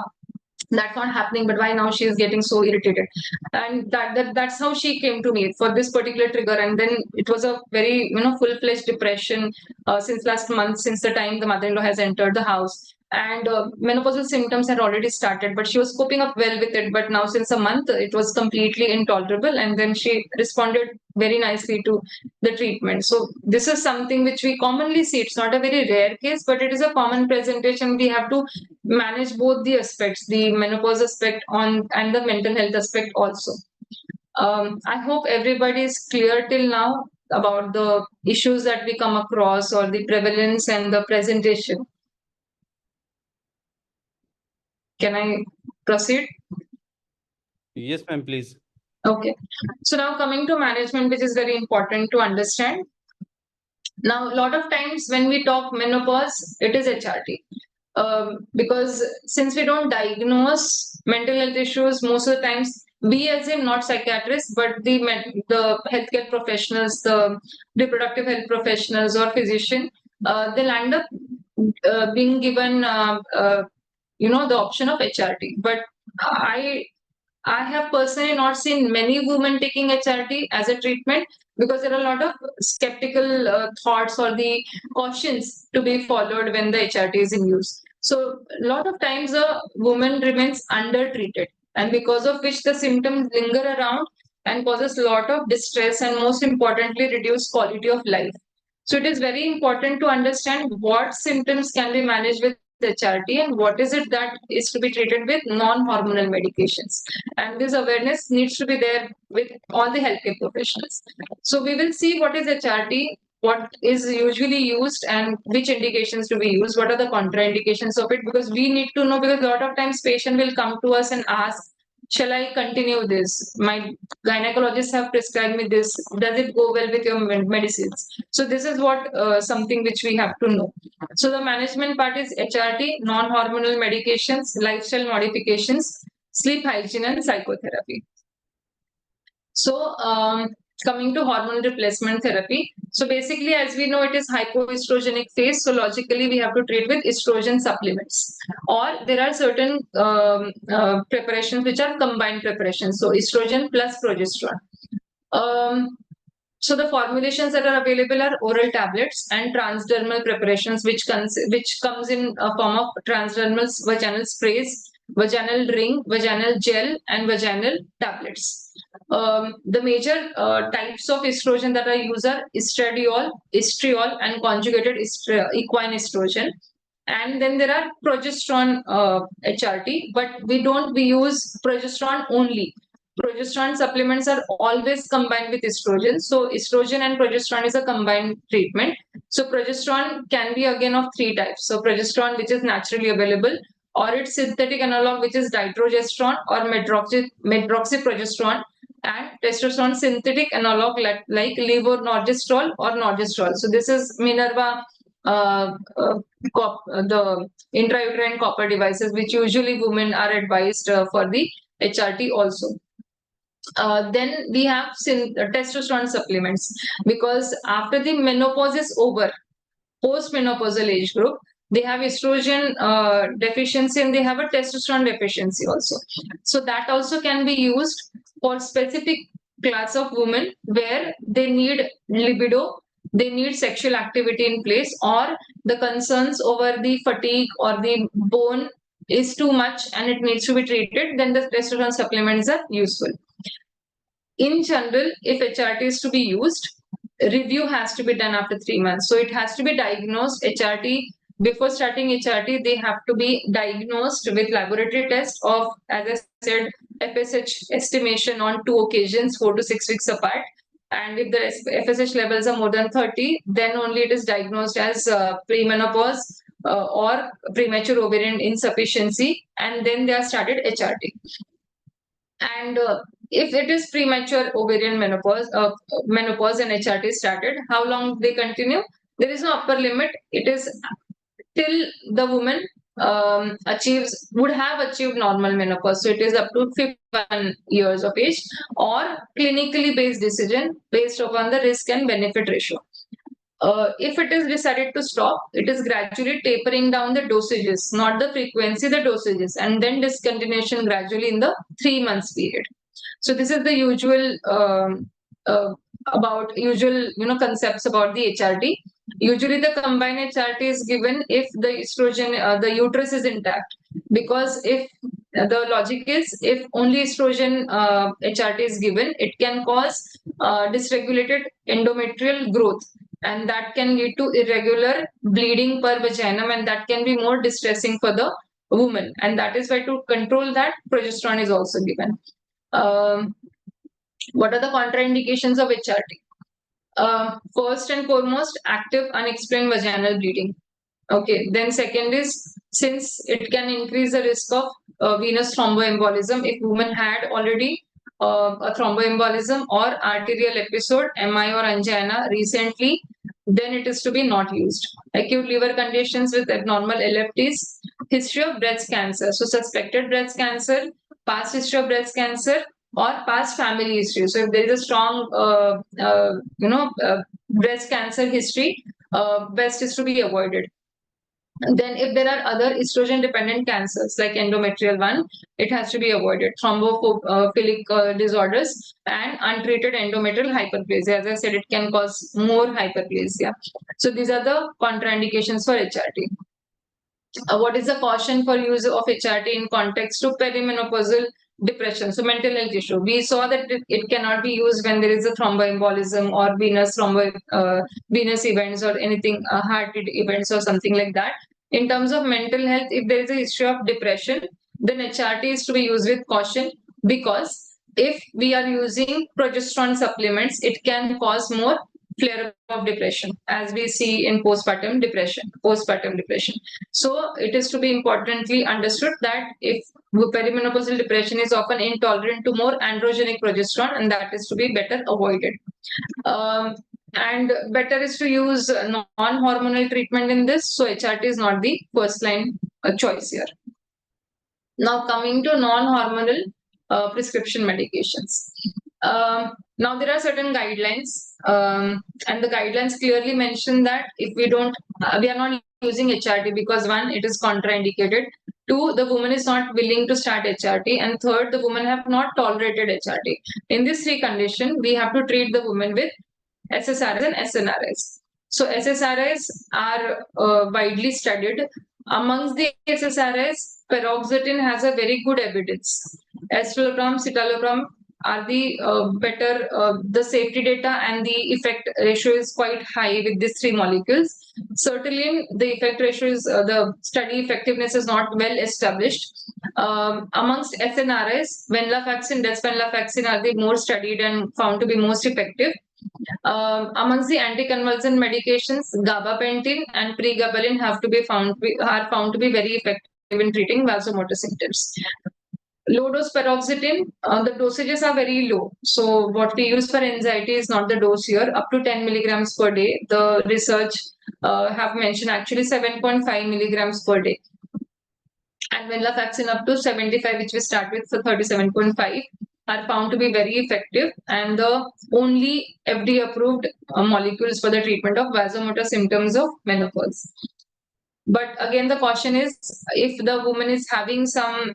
that's not happening, but why now she is getting so irritated. And that's how she came to me for this particular trigger. And then it was a very full-fledged depression since last month, since the time the mother-in-law has entered the house. And menopausal symptoms had already started, but she was coping up well with it. But now since a month, it was completely intolerable, and then she responded very nicely to the treatment. So this is something which we commonly see. It's not a very rare case, but it is a common presentation. We have to manage both the aspects, the menopause aspect and the mental health aspect also. I hope everybody is clear till now about the issues that we come across, or the prevalence and the presentation. Can I proceed? Yes, ma'am, please. Okay. So now coming to management, which is very important to understand. Now, a lot of times when we talk menopause, it is HRT. Because since we don't diagnose mental health issues, most of the times, we as in not psychiatrists, but the healthcare professionals, the reproductive health professionals or physician, they'll end up being given the option of HRT. But I have personally not seen many women taking HRT as a treatment, because there are a lot of skeptical thoughts or the cautions to be followed when the HRT is in use. So a lot of times a woman remains undertreated, and because of which the symptoms linger around and causes a lot of distress, and most importantly, reduce quality of life. So it is very important to understand what symptoms can be managed with HRT and what is it that is to be treated with non-hormonal medications. And this awareness needs to be there with all the healthcare professionals. So we will see what is HRT, what is usually used, and which indications to be used, what are the contraindications of it, because we need to know, because a lot of times patient will come to us and ask, shall I continue this? My gynecologists have prescribed me this. Does it go well with your medicines? So this is what something which we have to know. So the management part is HRT, non-hormonal medications, lifestyle modifications, sleep hygiene, and psychotherapy. So coming to hormone replacement therapy. So basically, as we know, it is hypoestrogenic phase. So logically, we have to treat with estrogen supplements. Or there are certain preparations which are combined preparations. So estrogen plus progesterone. So the formulations that are available are oral tablets and transdermal preparations, which comes in a form of transdermal vaginal sprays, vaginal ring, vaginal gel, and vaginal tablets. The major types of estrogen that are used are estradiol, estriol, and conjugated equine estrogen. And then there are progesterone HRT, but we use progesterone only. Progesterone supplements are always combined with estrogen. So estrogen and progesterone is a combined treatment. So progesterone can be again of three types. So progesterone, which is naturally available, or its synthetic analog, which is dydrogesterone or medroxyprogesterone, and testosterone synthetic analog like levonorgestrel or norgestrel. So this is Minerva, the intrauterine copper devices, which usually women are advised for the HRT also. Then we have testosterone supplements, because after the menopause is over, post-menopausal age group, they have estrogen deficiency and they have a testosterone deficiency also. So that also can be used for specific class of women where they need libido, they need sexual activity in place, or the concerns over the fatigue or the bone is too much and it needs to be treated, then the testosterone supplements are useful. In general, if HRT is to be used, review has to be done after 3 months. So it has to be diagnosed. HRT, before starting HRT, they have to be diagnosed with laboratory test of, as I said, FSH estimation on 2 occasions, 4 to 6 weeks apart. And if the FSH levels are more than 30, then only it is diagnosed as premenopause or premature ovarian insufficiency, and then they are started HRT. And if it is premature ovarian menopause and HRT started, how long they continue? There is no upper limit. It is till the woman would have achieved normal menopause. So it is up to 51 years of age, or clinically based decision based upon the risk and benefit ratio. If it is decided to stop, it is gradually tapering down the dosages, not the frequency, the dosages, and then discontinuation gradually in the 3 months period. So this is the usual concepts about the HRT. Usually the combined HRT is given if the estrogen, the uterus is intact, because if the logic is, if only estrogen HRT is given, it can cause dysregulated endometrial growth, and that can lead to irregular bleeding per vaginum, and that can be more distressing for the woman, and that is why to control that, progesterone is also given. What are the contraindications of HRT? First and foremost, active unexplained vaginal bleeding. Okay, then second is, since it can increase the risk of venous thromboembolism if woman had already a thromboembolism or arterial episode, MI or angina recently, then it is to be not used. Acute liver conditions with abnormal LFTs, history of breast cancer, so suspected breast cancer, past history of breast cancer, or past family history. So if there is a strong breast cancer history, best is to be avoided. Then if there are other estrogen dependent cancers like endometrial one, it has to be avoided. Thrombophilic disorders and untreated endometrial hyperplasia. As I said, it can cause more hyperplasia. So these are the contraindications for HRT. What is the caution for use of HRT in context to perimenopausal depression? So mental health issue. We saw that it cannot be used when there is a thromboembolism or venous events or anything, heart events or something like that. In terms of mental health, if there is a history of depression, then HRT is to be used with caution, because if we are using progesterone supplements, it can cause more flare of depression, as we see in postpartum depression. So it is to be importantly understood that if perimenopausal depression is often intolerant to more androgenic progesterone, and that is to be better avoided. And better is to use non-hormonal treatment in this. So HRT is not the first line choice here. Now coming to non-hormonal prescription medications. Now there are certain guidelines, and the guidelines clearly mention that if we are not using HRT because one, it is contraindicated. Two, the woman is not willing to start HRT, and third, the woman have not tolerated HRT. In these three conditions, we have to treat the woman with SSRIs and SNRIs. So SSRIs are widely studied. Amongst the SSRIs, paroxetine has a very good evidence. Escitalopram, citalopram are the better, the safety data and the effect ratio is quite high with these three molecules. Certainly, the effect ratio is, the study effectiveness is not well established. Amongst SNRIs, venlafaxine, desvenlafaxine are the more studied and found to be most effective. Amongst the anticonvulsant medications, gabapentin and pregabalin are found to be very effective in treating vasomotor symptoms. Low dose paroxetine, the dosages are very low. So what we use for anxiety is not the dose here, up to 10 milligrams per day. The research have mentioned actually 7.5 milligrams per day. And venlafaxine up to 75, which we start with for 37.5. are found to be very effective and the only FDA-approved molecules for the treatment of vasomotor symptoms of menopause. But again, the caution is if the woman is having some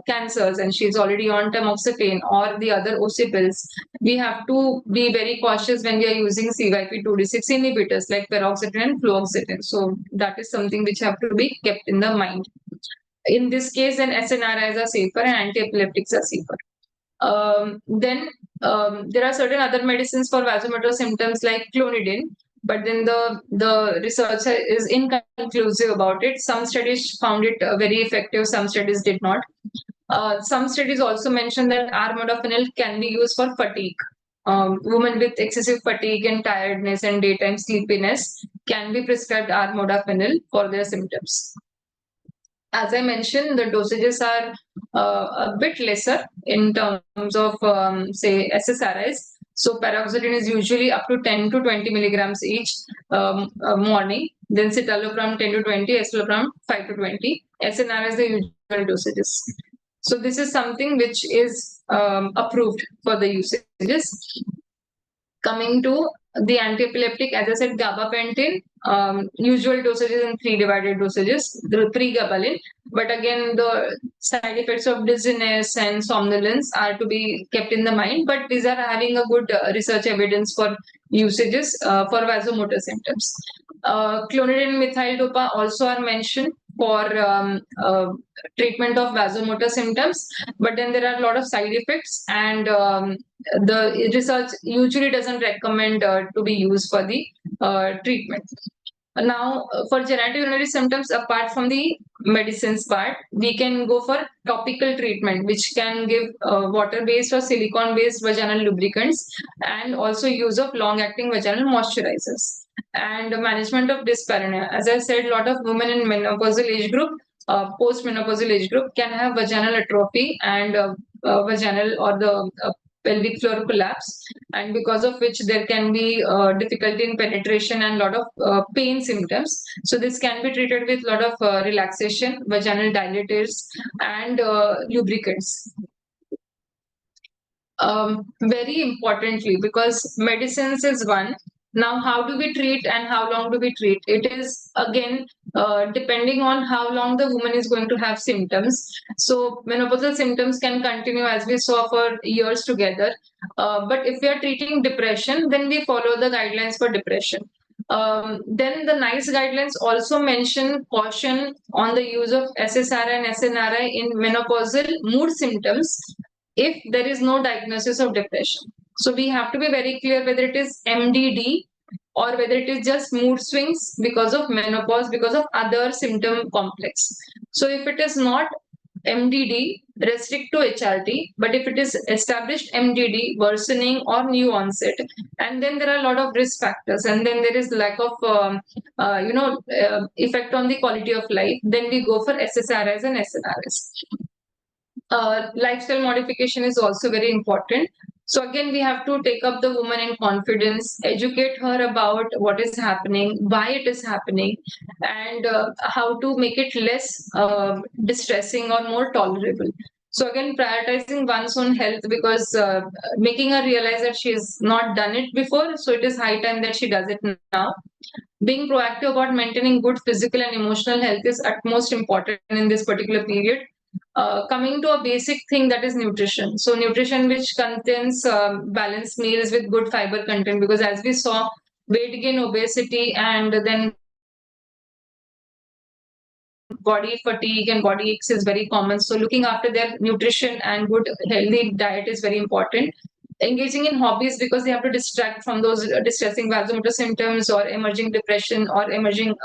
cancers and she's already on tamoxifen or the other OC pills, we have to be very cautious when we are using CYP2D6 inhibitors like paroxetine and fluoxetine. So that is something which have to be kept in the mind. In this case, then SNRIs are safer and anti-epileptics are safer. Then there are certain other medicines for vasomotor symptoms like clonidine, but then the research is inconclusive about it. Some studies found it very effective, some studies did not. Some studies also mentioned that armodafinil can be used for fatigue. Women with excessive fatigue and tiredness and daytime sleepiness can be prescribed armodafinil for their symptoms. As I mentioned, the dosages are a bit lesser in terms of, say, SSRIs. So paroxetine is usually up to 10 to 20 milligrams each morning. Then citalopram 10 to 20, escitalopram 5 to 20. SNR is the usual dosages. So this is something which is approved for the usages. Coming to the anti-epileptic, as I said, gabapentin, usual dosages and 3 divided dosages, the 3 gabalin. But again, the side effects of dizziness and somnolence are to be kept in the mind. But these are having a good research evidence for usages for vasomotor symptoms. Clonidine and methyl dopa also are mentioned for treatment of vasomotor symptoms, but then there are a lot of side effects, and the research usually doesn't recommend to be used for the treatment. Now, for genitourinary symptoms, apart from the medicines part, we can go for topical treatment, which can give water-based or silicone-based vaginal lubricants, and also use of long-acting vaginal moisturizers. And management of dyspareunia. As I said, a lot of women in menopausal age group, post-menopausal age group, can have vaginal atrophy and vaginal or the pelvic floor collapse, and because of which there can be difficulty in penetration and a lot of pain symptoms. So this can be treated with a lot of relaxation, vaginal dilators, and lubricants. Very importantly, because medicines is one. Now, how do we treat and how long do we treat? It is again depending on how long the woman is going to have symptoms. So menopausal symptoms can continue, as we saw, for years together. But if we are treating depression, then we follow the guidelines for depression. Then the NICE guidelines also mention caution on the use of SSRI and SNRI in menopausal mood symptoms if there is no diagnosis of depression. So we have to be very clear whether it is MDD or whether it is just mood swings because of menopause, because of other symptom complex. So if it is not MDD, restrict to HRT, but if it is established MDD, worsening or new onset, and then there are a lot of risk factors, and then there is lack of effect on the quality of life, then we go for SSRIs and SNRIs. Lifestyle modification is also very important. So again, we have to take up the woman in confidence, educate her about what is happening, why it is happening, and how to make it less distressing or more tolerable. So again, prioritizing one's own health, because making her realize that she has not done it before, so it is high time that she does it now. Being proactive about maintaining good physical and emotional health is utmost important in this particular period. Coming to a basic thing, that is nutrition. So nutrition which contains balanced meals with good fiber content, because as we saw, weight gain, obesity, and then body fatigue and body aches is very common. So looking after their nutrition and good healthy diet is very important. Engaging in hobbies, because they have to distract from those distressing vasomotor symptoms or emerging depression or emerging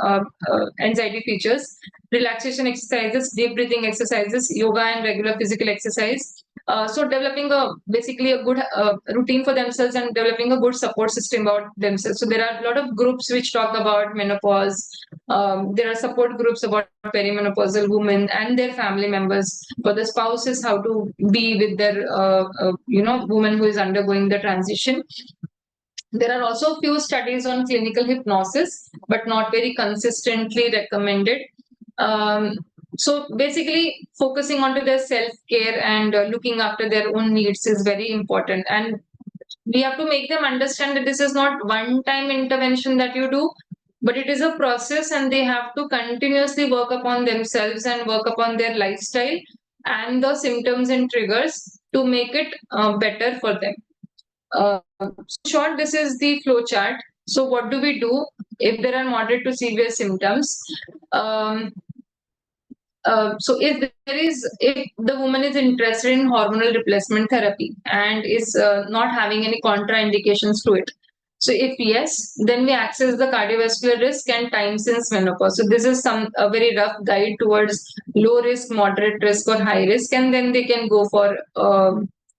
anxiety features. Relaxation exercises, deep breathing exercises, yoga and regular physical exercise. So developing basically a good routine for themselves and developing a good support system about themselves. So there are a lot of groups which talk about menopause. There are support groups about perimenopausal women and their family members. For the spouses, how to be with their woman who is undergoing the transition. There are also few studies on clinical hypnosis, but not very consistently recommended. So basically, focusing onto their self-care and looking after their own needs is very important. And we have to make them understand that this is not one-time intervention that you do, but it is a process, and they have to continuously work upon themselves and work upon their lifestyle and the symptoms and triggers to make it better for them. Short, this is the flow chart. So what do we do if there are moderate to severe symptoms? So if the woman is interested in hormonal replacement therapy and is not having any contraindications to it, so if yes, then we access the cardiovascular risk and time since menopause. So this is a very rough guide towards low risk, moderate risk, or high risk, and then they can go for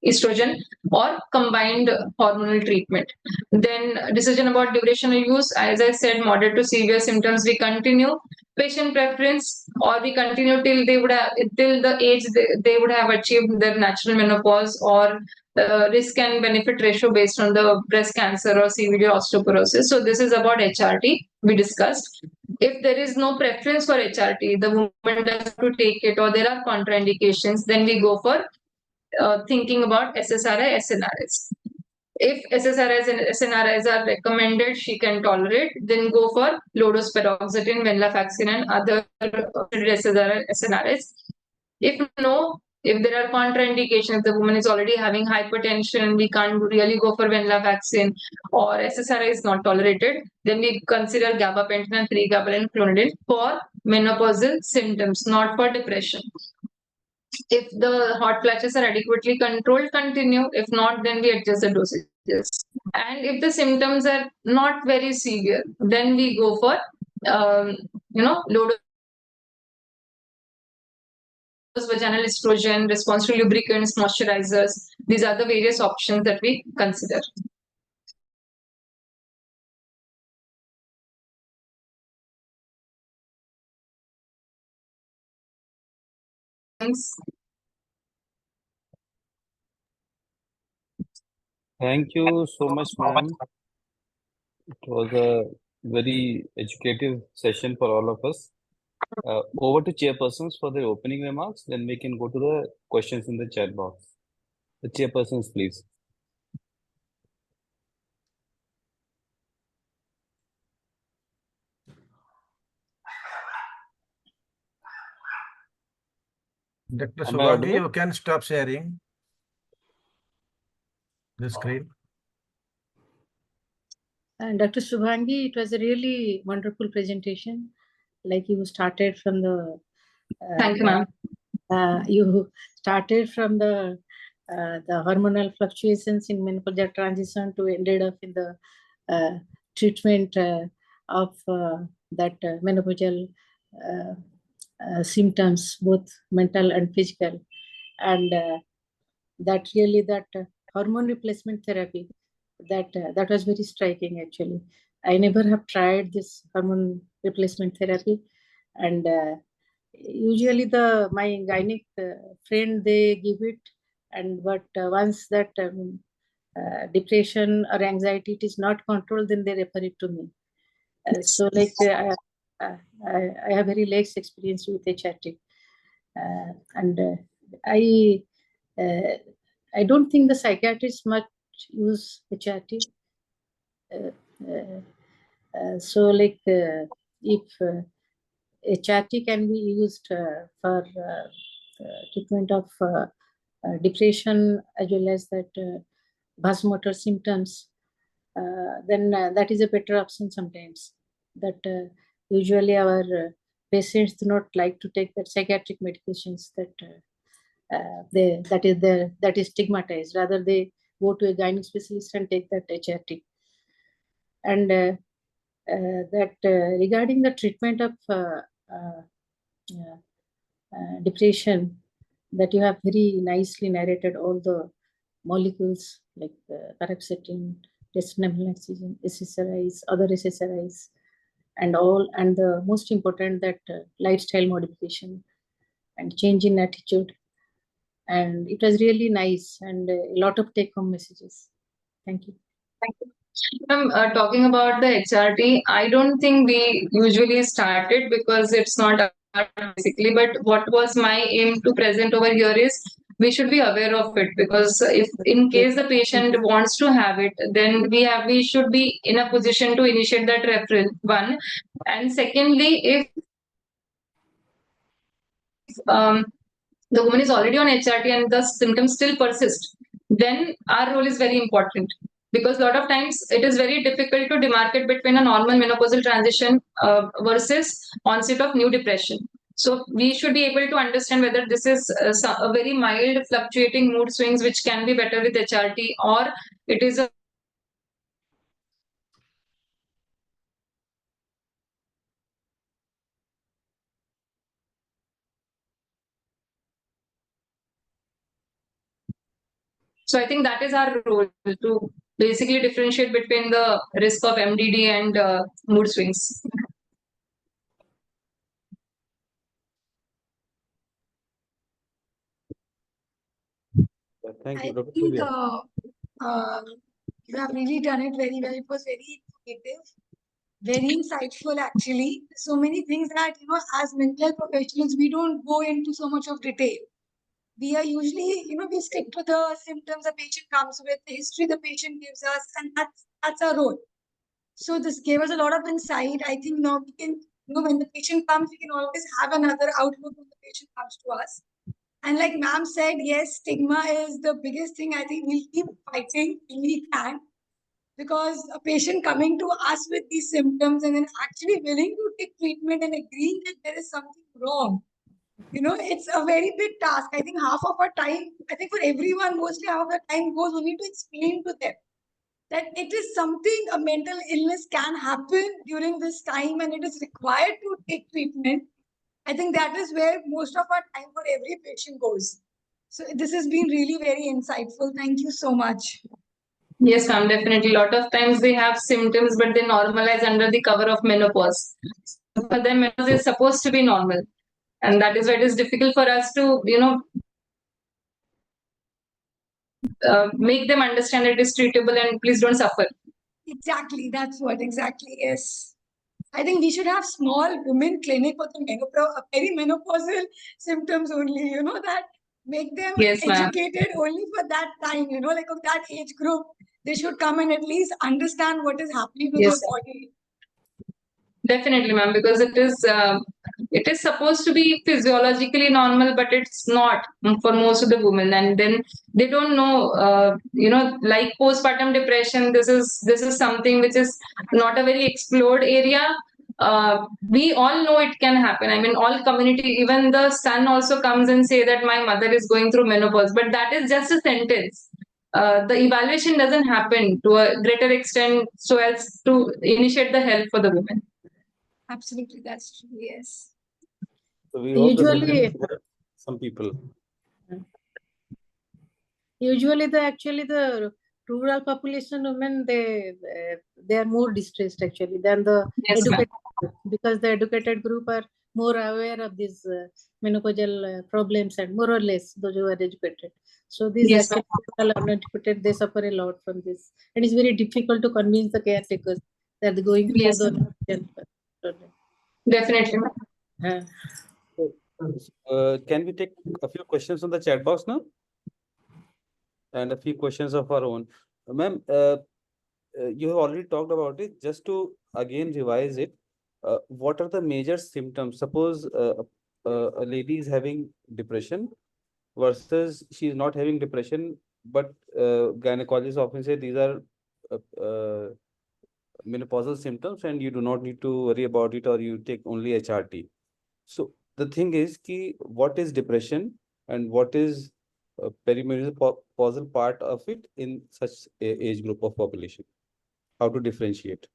estrogen or combined hormonal treatment. Then decision about duration of use, as I said, moderate to severe symptoms, we continue. Patient preference, or we continue till the age they would have achieved their natural menopause, or risk and benefit ratio based on the breast cancer or CVD or osteoporosis. So this is about HRT we discussed. If there is no preference for HRT, the woman does have to take it, or there are contraindications, then we go for thinking about SSRI, SNRIs. If SSRIs and SNRIs are recommended, she can tolerate, then go for low-dose paroxetine, venlafaxine, and other SSRI, SNRIs. If no, if there are contraindications, the woman is already having hypertension, we can't really go for venlafaxine, or SSRI is not tolerated, then we consider gabapentin and 3-gabapentin clonidine for menopausal symptoms, not for depression. If the hot flashes are adequately controlled, continue. If not, then we adjust the dosages. And if the symptoms are not very severe, then we go for low dose vaginal estrogen, response to lubricants, moisturizers. These are the various options that we consider. Thank you so much, ma'am. It was a very educative session for all of us. Over to chairpersons for their opening remarks, then we can go to the questions in the chat box. The chairpersons, please. Dr. Am I Subhangi, audible? you can stop sharing the screen. And Dr. Subhangi, it was a really wonderful presentation. Like you started from the Thank you, ma'am. You started from the hormonal fluctuations in menopausal transition to ended up in the treatment of that menopausal symptoms, both mental and physical, and that really that hormone replacement therapy that was very striking. Actually, I never have tried this hormone replacement therapy, and usually my gynec friend, they give it, and but once that depression or anxiety it is not controlled, then they refer it to me. So like I have very less experience with HRT, and I don't think the psychiatrists much use HRT. So like if HRT can be used for treatment of depression as well as that vasomotor symptoms, then that is a better option sometimes. That usually our patients do not like to take that psychiatric medications that that is stigmatized. Rather, they go to a gynae specialist and take that HRT. And that regarding the treatment of depression, that you have very nicely narrated all the molecules like paroxetine, desvenlafaxine, SSRIs, other SSRIs, and all, and the most important that lifestyle modification and change in attitude. And it was really nice and a lot of take-home messages. Thank you. Thank you. Talking about the HRT, I don't think we usually start it because it's not basically. But what was my aim to present over here is we should be aware of it, because if in case the patient wants to have it, then we should be in a position to initiate that referral, one. And secondly, if the woman is already on HRT and the symptoms still persist, then our role is very important, because a lot of times it is very difficult to demarcate between a normal menopausal transition versus onset of new depression. So we should be able to understand whether this is a very mild fluctuating mood swings which can be better with HRT, or it is a So I think that is our role, to basically differentiate between the risk of MDD and mood swings. Thank you, I Dr. think Divya. you have really done it very well. It was very informative, very insightful, actually. So many things that, as mental health professionals, we don't go into so much of detail. We are usually, we stick to the symptoms the patient comes with, the history the patient gives us, and that's our role. So this gave us a lot of insight. I think now we can, when the patient comes, we can always have another outlook when the patient comes to us. And like ma'am said, yes, stigma is the biggest thing. I think we'll keep fighting till we can, because a patient coming to us with these symptoms and then actually willing to take treatment and agreeing that there is something wrong, it's a very big task. I think half of our time, I think for everyone, mostly half of the time goes only to explain to them that it is something, a mental illness can happen during this time and it is required to take treatment. I think that is where most of our time for every patient goes. So this has been really very insightful. Thank you so much. Yes, ma'am, definitely. A lot of times they have symptoms, but they normalize under the cover of menopause. For them, menopause is supposed to be normal. And that is why it is difficult for us to, make them understand it is treatable and please don't suffer. Exactly. That's what exactly is. I think we should have small women clinic for the perimenopausal symptoms only, that make them Yes, ma'am. educated only for that time, like of that age group. They should come and at least understand what is happening to Yes. their body. Definitely, ma'am, because it is supposed to be physiologically normal, but it's not for most of the women, and then they don't know. Like postpartum depression, this is something which is not a very explored area. We all know it can happen. I mean, all community, even the son also comes and say that my mother is going through menopause, but that is just a sentence. The evaluation doesn't happen to a greater extent so as to initiate the help for the women. Absolutely, that's true. Yes. So we hope Usually- that helps some people. Usually, the rural population women, they are more distressed actually than the Yes, ma'am. educated group, because the educated group are more aware of these menopausal problems, and more or less those who are educated. So these Yes, actually people are not educated, they suffer a lot from this, and it's very difficult to convince the caretakers that they're going through Yes, the. definitely. Uh, Can we take a few questions on the chat box now? And a few questions of our own. Ma'am, you have already talked about it. Just to again revise it, what are the major symptoms? Suppose a lady is having depression versus she is not having depression, but gynecologists often say these are menopausal symptoms and you do not need to worry about it, or you take only HRT. So the thing is ki what is depression and what is perimenopausal part of it in such age group of population? How to differentiate?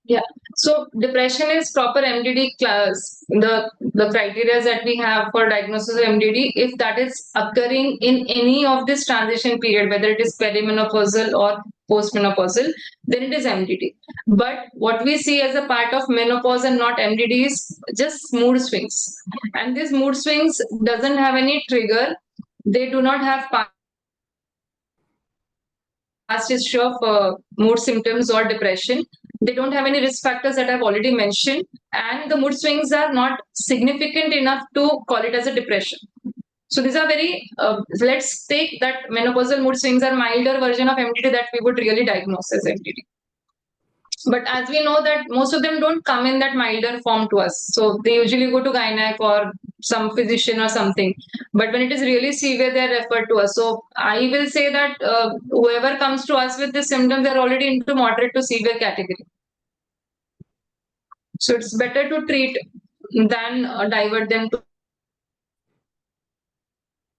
Yeah. So depression is proper MDD class. The criteria that we have for diagnosis of MDD, if that is occurring in any of this transition period, whether it is perimenopausal or postmenopausal, then it is MDD. But what we see as a part of menopause and not MDD is just mood swings. And these mood swings doesn't have any trigger. They do not have past history of mood symptoms or depression. They don't have any risk factors that I've already mentioned, and the mood swings are not significant enough to call it as a depression. So these are very, let's take that menopausal mood swings are milder version of MDD that we would really diagnose as MDD. But as we know that most of them don't come in that milder form to us. So they usually go to gynec or some physician or something. But when it is really severe, they are referred to us. So I will say that whoever comes to us with these symptoms, they're already into moderate to severe category. So it's better to treat than divert them to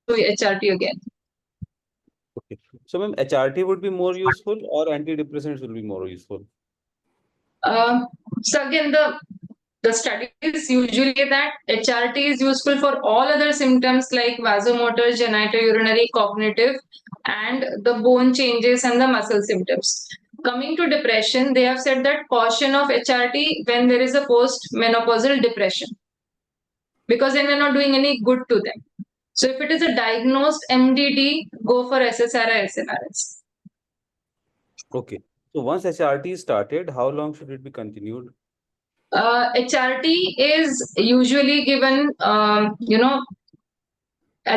HRT again. Okay. So, ma'am, HRT would be more useful or antidepressants will be more useful? So again, the studies usually say that HRT is useful for all other symptoms like vasomotor, genitourinary, cognitive, and the bone changes and the muscle symptoms. Coming to depression, they have said that caution of HRT when there is a post-menopausal depression, because then they're not doing any good to them. So if it is a diagnosed MDD, go for SSRI, SNRS. Okay. So once HRT is started, how long should it be continued? HRT is usually given, as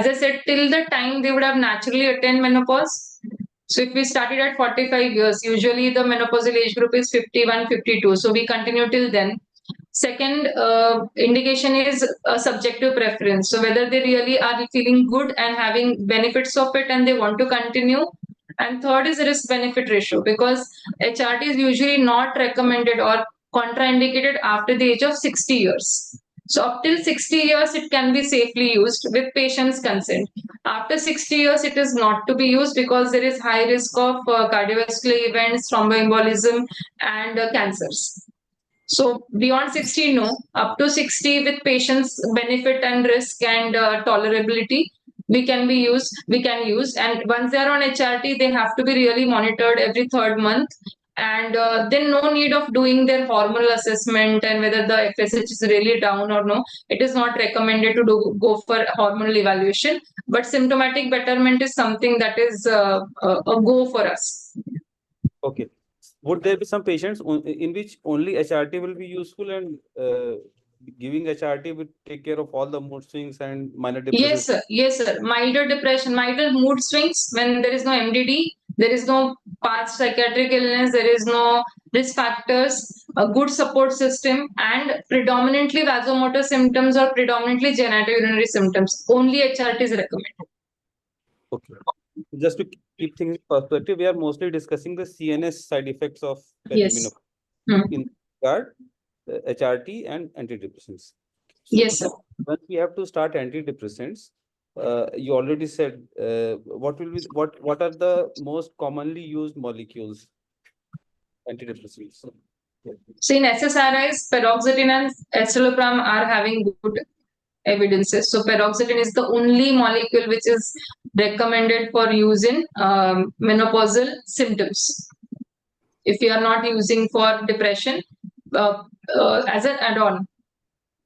I said, till the time they would have naturally attained menopause. So if we started at 45 years, usually the menopausal age group is 51, 52. So we continue till then. Second indication is a subjective preference. So whether they really are feeling good and having benefits of it and they want to continue. And third is risk benefit ratio, because HRT is usually not recommended or contraindicated after the age of 60 years. So up till 60 years, it can be safely used with patient's consent. After 60 years, it is not to be used because there is high risk of cardiovascular events, thromboembolism, and cancers. So beyond 60, no. Up to 60 with patient's benefit and risk and tolerability, we can use. And once they are on HRT, they have to be really monitored every third month. And then no need of doing their hormonal assessment and whether the FSH is really down or no. It is not recommended to go for hormonal evaluation. But symptomatic betterment is something that is a go for us. Okay. Would there be some patients in which only HRT will be useful and giving HRT will take care of all the mood swings and minor depression? Yes, sir. Milder depression, milder mood swings when there is no MDD, there is no past psychiatric illness, there is no risk factors, a good support system, and predominantly vasomotor symptoms or predominantly genitourinary symptoms. Only HRT is recommended. Okay. Just to keep things in perspective, we are mostly discussing the CNS side effects of Yes. perimenopause in regard HRT and antidepressants. So Yes, sir. once we have to start antidepressants, you already said what are the most commonly used molecules antidepressants? So in SSRIs, paroxetine and escitalopram are having good evidences. So paroxetine is the only molecule which is recommended for use in menopausal symptoms. If you are not using for depression, as an add-on,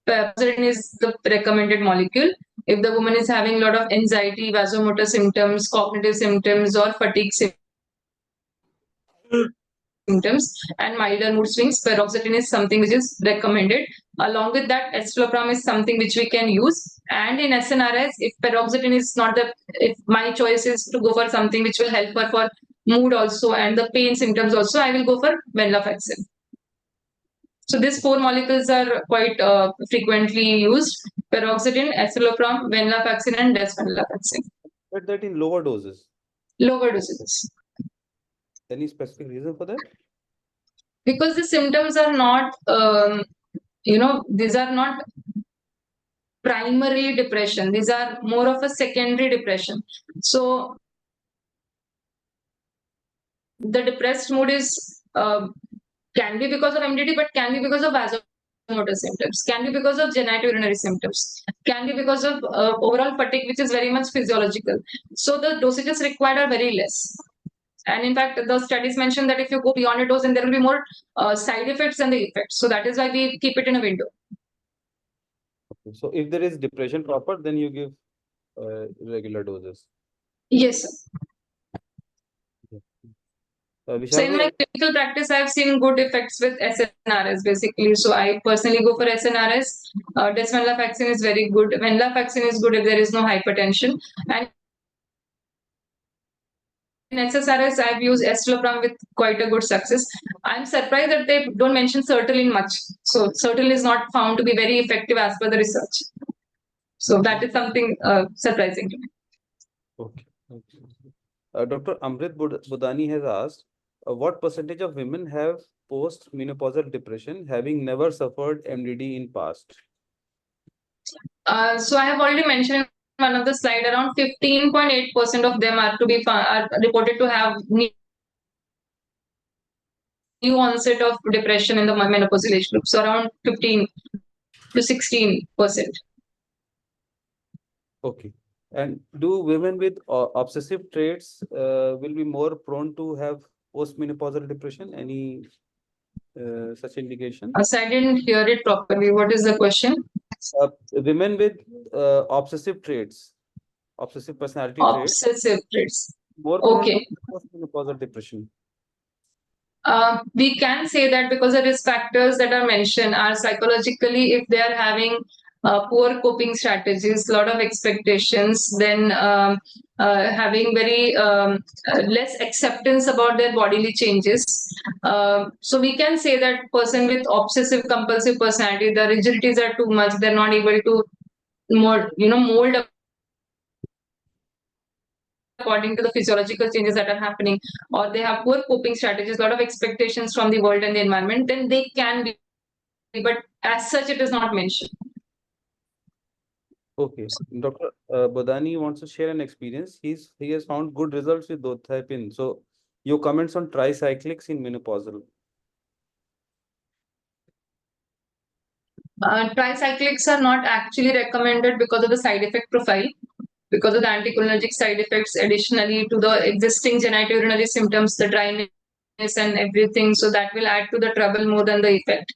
paroxetine is the recommended molecule. If the woman is having a lot of anxiety, vasomotor symptoms, cognitive symptoms, or fatigue symptoms and milder mood swings, paroxetine is something which is recommended. Along with that, escitalopram is something which we can use. And in SNRS, if paroxetine is not if my choice is to go for something which will help her for mood also and the pain symptoms also, I will go for venlafaxine. So these four molecules are quite frequently used: paroxetine, escitalopram, venlafaxine, and desvenlafaxine. But that in lower doses. Lower doses. Any specific reason for that? Because the symptoms are not, these are not primarily depression. These are more of a secondary depression. So the depressed mood is can be because of MDD, but can be because of vasomotor symptoms, can be because of genitourinary symptoms, can be because of overall fatigue, which is very much physiological. So the dosages required are very less. And in fact, the studies mention that if you go beyond a dose, then there will be more side effects than the effects. So that is why we keep it in a window. Okay. So if there is depression proper, then you give regular doses. Yes, sir. So Vishal in my bhai, clinical practice, I've seen good effects with SNRS basically. So I personally go for SNRS. Desvenlafaxine is very good. Venlafaxine is good if there is no hypertension. And in SSRS, I've used escitalopram with quite a good success. I'm surprised that they don't mention sertraline much. So sertraline is not found to be very effective as per the research. So that is something surprising to me. okay. Dr. Amrit Budani has asked, what percentage of women have post-menopausal depression having never suffered MDD in past? So I have already mentioned in one of the slide, around 15.8% of them are reported to have new onset of depression in the menopausal age group. So around 15 to 16%. Okay. And do women with obsessive traits will be more prone to have post-menopausal depression? Any such indication? So I didn't hear it properly. What is the question? Women with obsessive traits, obsessive personality traits, Obsessive traits. more prone to Okay. post-menopausal depression. We can say that because the risk factors that are mentioned are psychologically, if they are having poor coping strategies, a lot of expectations, then having very less acceptance about their bodily changes. So we can say that person with obsessive compulsive personality, the rigidities are too much. They're not able to mold according to the physiological changes that are happening, or they have poor coping strategies, a lot of expectations from the world and the environment, then they can be, but as such, it is not mentioned. Okay, Dr. Bodani wants to share an experience. He has found good results with dothapin. So, your comments on tricyclics in menopausal. Tricyclics are not actually recommended because of the side effect profile, because of the anticholinergic side effects, additionally to the existing genitourinary symptoms, the dryness and everything. So that will add to the trouble more than the effect.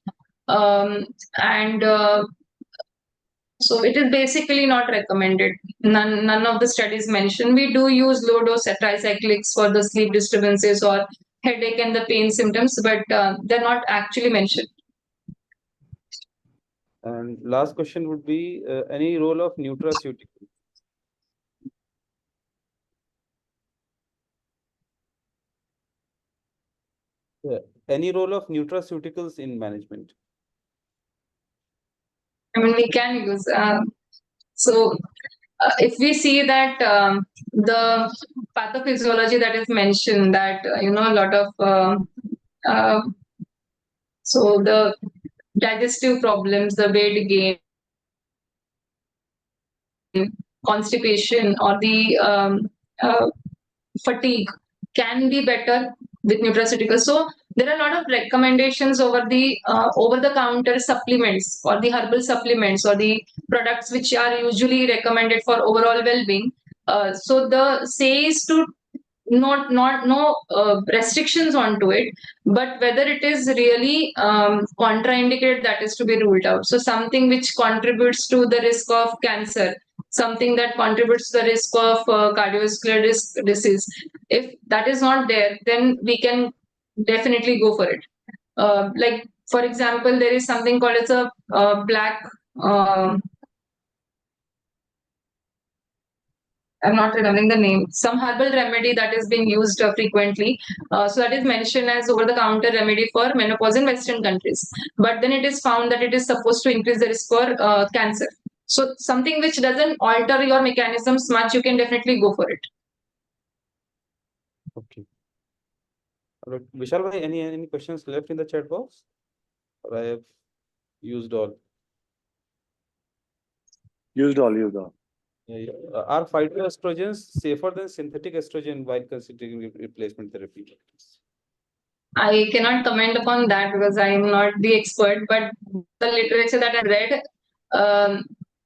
So it is basically not recommended. None of the studies mentioned. We do use low dose tricyclics for the sleep disturbances or headache and the pain symptoms, but they're not actually mentioned. And last question would be any role of nutraceutical? Any role of nutraceuticals in management? I mean, we can use. If we see that the pathophysiology that is mentioned, that a lot of so the digestive problems, the weight gain, constipation, or the fatigue can be better with nutraceuticals. So there are a lot of recommendations over the over-the-counter supplements or the herbal supplements or the products which are usually recommended for overall well-being. So the say is to not no restrictions onto it, but whether it is really contraindicated, that is to be ruled out. So something which contributes to the risk of cancer, something that contributes to the risk of cardiovascular disease, if that is not there, then we can definitely go for it. Like for example, there is something called as a black I'm not remembering the name, some herbal remedy that is being used frequently. So that is mentioned as over-the-counter remedy for menopause in Western countries. But then it is found that it is supposed to increase the risk for cancer. So something which doesn't alter your mechanisms much, you can definitely go for it. Okay. Vishal bhai, any questions left in the chat box? Or I have used all? Used all. Are phytoestrogens safer than synthetic estrogen while considering replacement therapy? I cannot comment upon that because I am not the expert, but the literature that I read,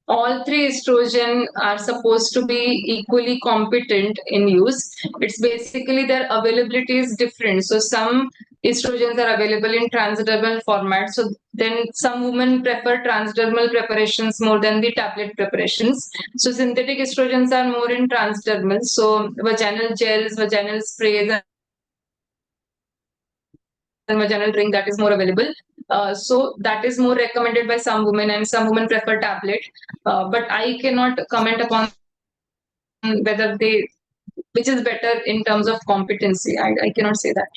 all three estrogen are supposed to be equally competent in use. It's basically their availability is different. So some estrogens are available in transdermal format. So then some women prefer transdermal preparations more than the tablet preparations. So synthetic estrogens are more in transdermal. So vaginal gels, vaginal sprays, vaginal drink that is more available. So that is more recommended by some women, and some women prefer tablet. But I cannot comment upon whether which is better in terms of competency. I cannot say that.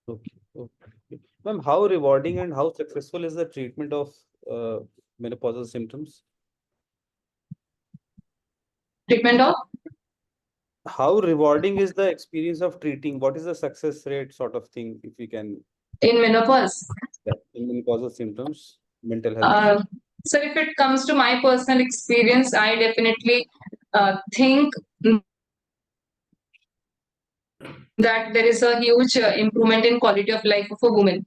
Okay. Okay. Ma'am, how rewarding and how successful is the treatment of menopausal symptoms? Treatment of? How rewarding is the experience of treating? What is the success rate sort of thing, if we can? In menopause? Yeah, in menopausal symptoms, mental health. So if it comes to my personal experience, I definitely think that there is a huge improvement in quality of life of a woman.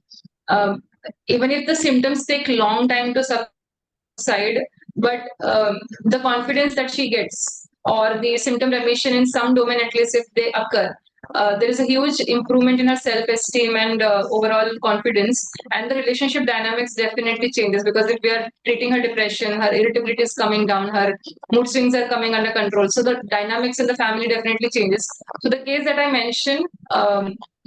Even if the symptoms take long time to subside, but the confidence that she gets, or the symptom remission in some domain, at least if they occur, there is a huge improvement in her self-esteem and overall confidence, and the relationship dynamics definitely changes, because if we are treating her depression, her irritability is coming down, her mood swings are coming under control, so the dynamics in the family definitely changes. So the case that I mentioned,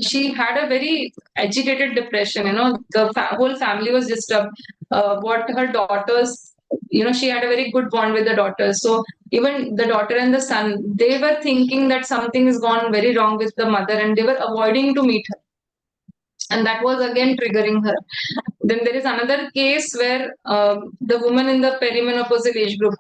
she had a very agitated depression, the whole family was disturbed. What her daughters, she had a very good bond with the daughters, so even the daughter and the son, they were thinking that something has gone very wrong with the mother, and they were avoiding to meet her, and that was again triggering her. Then there is another case where the woman in the perimenopausal age group,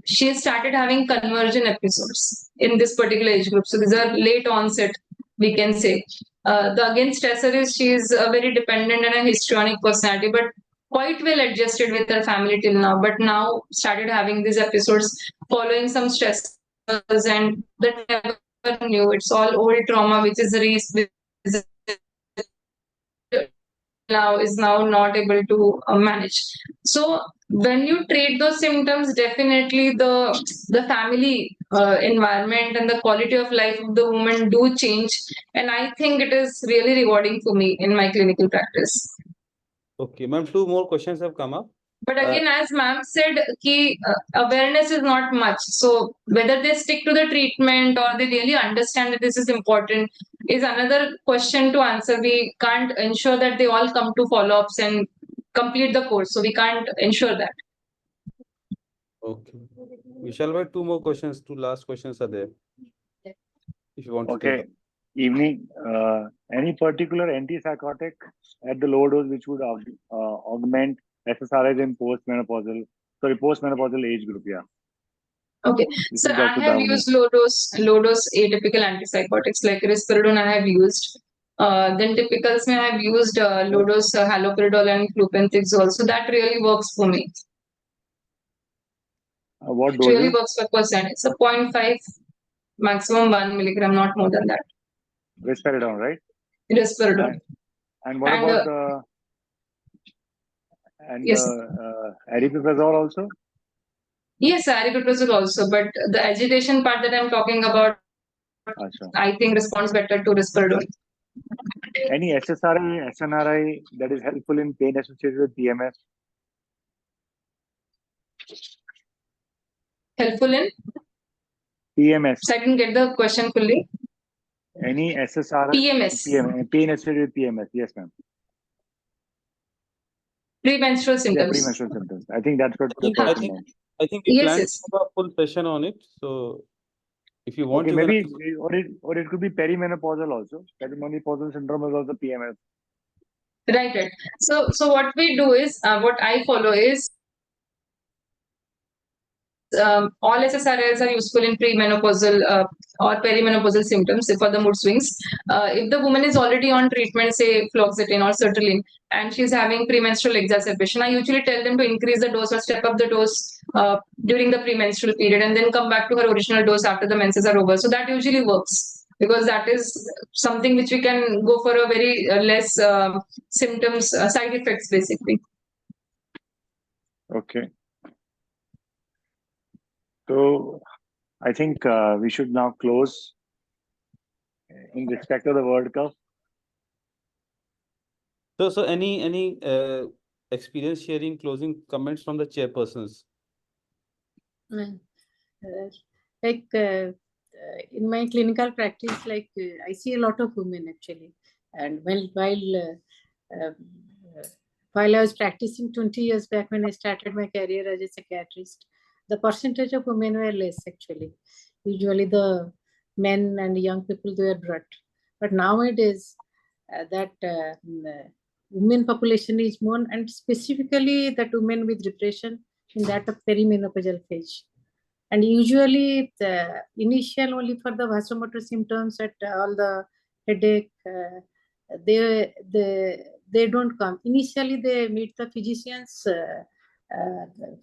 she started having conversion episodes in this particular age group. So these are late onset, we can say. The again stressor is she is a very dependent and a histrionic personality, but quite well adjusted with her family till now. But now started having these episodes following some stressors, and that never knew. It's all old trauma which is now is now not able to manage. So when you treat those symptoms, definitely the family environment and the quality of life of the woman do change, and I think it is really rewarding for me in my clinical practice. Okay, ma'am, 2 more questions have come up. But again, as ma'am said, awareness is not much. So whether they stick to the treatment or they really understand that this is important is another question to answer. We can't ensure that they all come to follow-ups and complete the course. So we can't ensure that. Okay. We shall wait 2 more questions. 2 last questions are there. If you want to take Okay. Evening. Any particular antipsychotic at the low dose which would augment SSRIs in postmenopausal age group? Yeah. Okay. This So is I Dr. have Damani. used low dose atypical antipsychotics like risperidone. I have used. Then typicals, I have used low dose haloperidol and flupentixol. So that really works for me. What It really doses? works for percent. It's a 0.5, maximum 1 milligram, not more than that. Risperidone, right? Risperidone. And what And, about the yes. aripiprazole also? Yes, aripiprazole also, but the agitation part that I'm talking about, I think responds better to risperidone. Any SSRI, SNRI that is helpful in pain associated with PMS? Helpful in? PMS. So I didn't get the question fully. Any SSRI? PMS. Pain associated with PMS. Yes, ma'am. Premenstrual symptoms. Yeah, premenstrual symptoms. I think that's what the I person wants. think we Yes, plan yes. to have a full session on it. So if you want, Okay, you maybe, can... or it could be perimenopausal also. Perimenopausal syndrome is also PMS. Right. So what we do is, what I follow is, all SSRIs are useful in premenopausal or perimenopausal symptoms for the mood swings. If the woman is already on treatment, say fluoxetine or sertraline, and she's having premenstrual exacerbation, I usually tell them to increase the dose or step up the dose during the premenstrual period, and then come back to her original dose after the menses are over. So that usually works, because that is something which we can go for a very less symptoms, side effects basically. Okay. So I think we should now close in respect of the World Cup. So any experience sharing, closing comments from the chairpersons? In my clinical practice, I see a lot of women actually. And while I was practicing 20 years back when I started my career as a psychiatrist, the percentage of women were less actually. Usually the men and young people they were brought. But nowadays women population is more, and specifically that women with depression in that of perimenopausal phase. And usually the initial only for the vasomotor symptoms at all the headache, they don't come. Initially they meet the physicians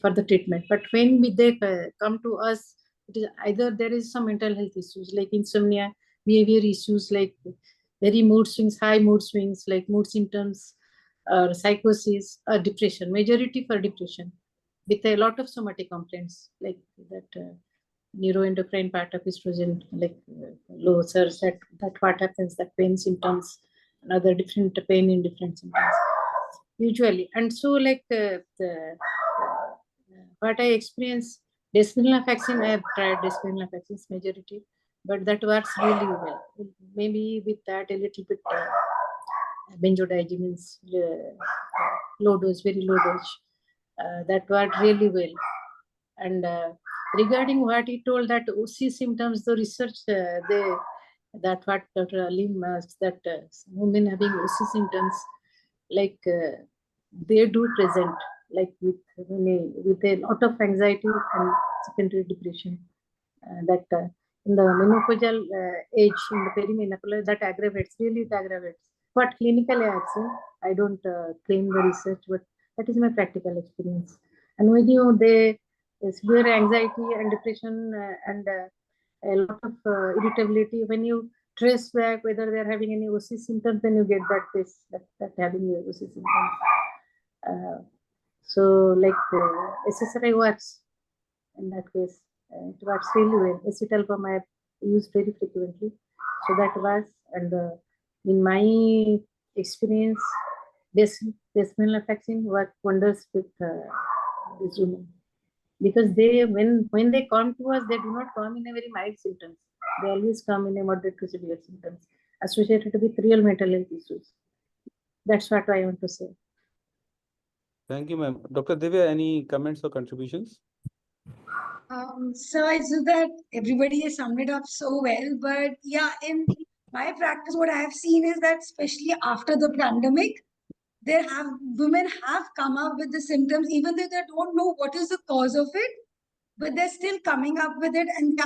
for the treatment. But when they come to us, it is either there is some mental health issues like insomnia, behavior issues like very mood swings, high mood swings like mood symptoms, or psychosis, or depression, majority for depression, with a lot of somatic complaints like that neuroendocrine part of estrogen, like low surge, that what happens, that pain symptoms, and other different pain in different symptoms, usually. And so like what I experienced, desvenlafaxine, I have tried desvenlafaxine's majority, but that works really well. Maybe with that a little bit benzodiazepines, low dose, very low dose, that worked really well. And regarding what he told that OC symptoms, the research, that what Dr. Alim asked, that women having OC symptoms, like they do present, like with a lot of anxiety and secondary depression. That in the menopausal age, in the perimenopausal, that aggravates, really it aggravates. What clinically I have seen, I don't claim the research, but that is my practical experience. And when they severe anxiety and depression and a lot of irritability, when you trace back whether they're having any OC symptoms, then you get that this that having OC symptoms. So like SSRI works in that case. It works really well. Acetalpam I have used very frequently, so that was. And in my experience, desvenlafaxine worked wonders with these women, because they when they come to us, they do not come in a very mild symptoms. They always come in a moderate to severe symptoms associated with real mental health issues. That's what I want to say. Thank you, ma'am. Dr. Divya, any comments or contributions? So I see that everybody has summed it up so well, but yeah, in my practice, what I have seen is that especially after the pandemic, women have come up with the symptoms, even though they don't know what is the cause of it, but they're still coming up with it, and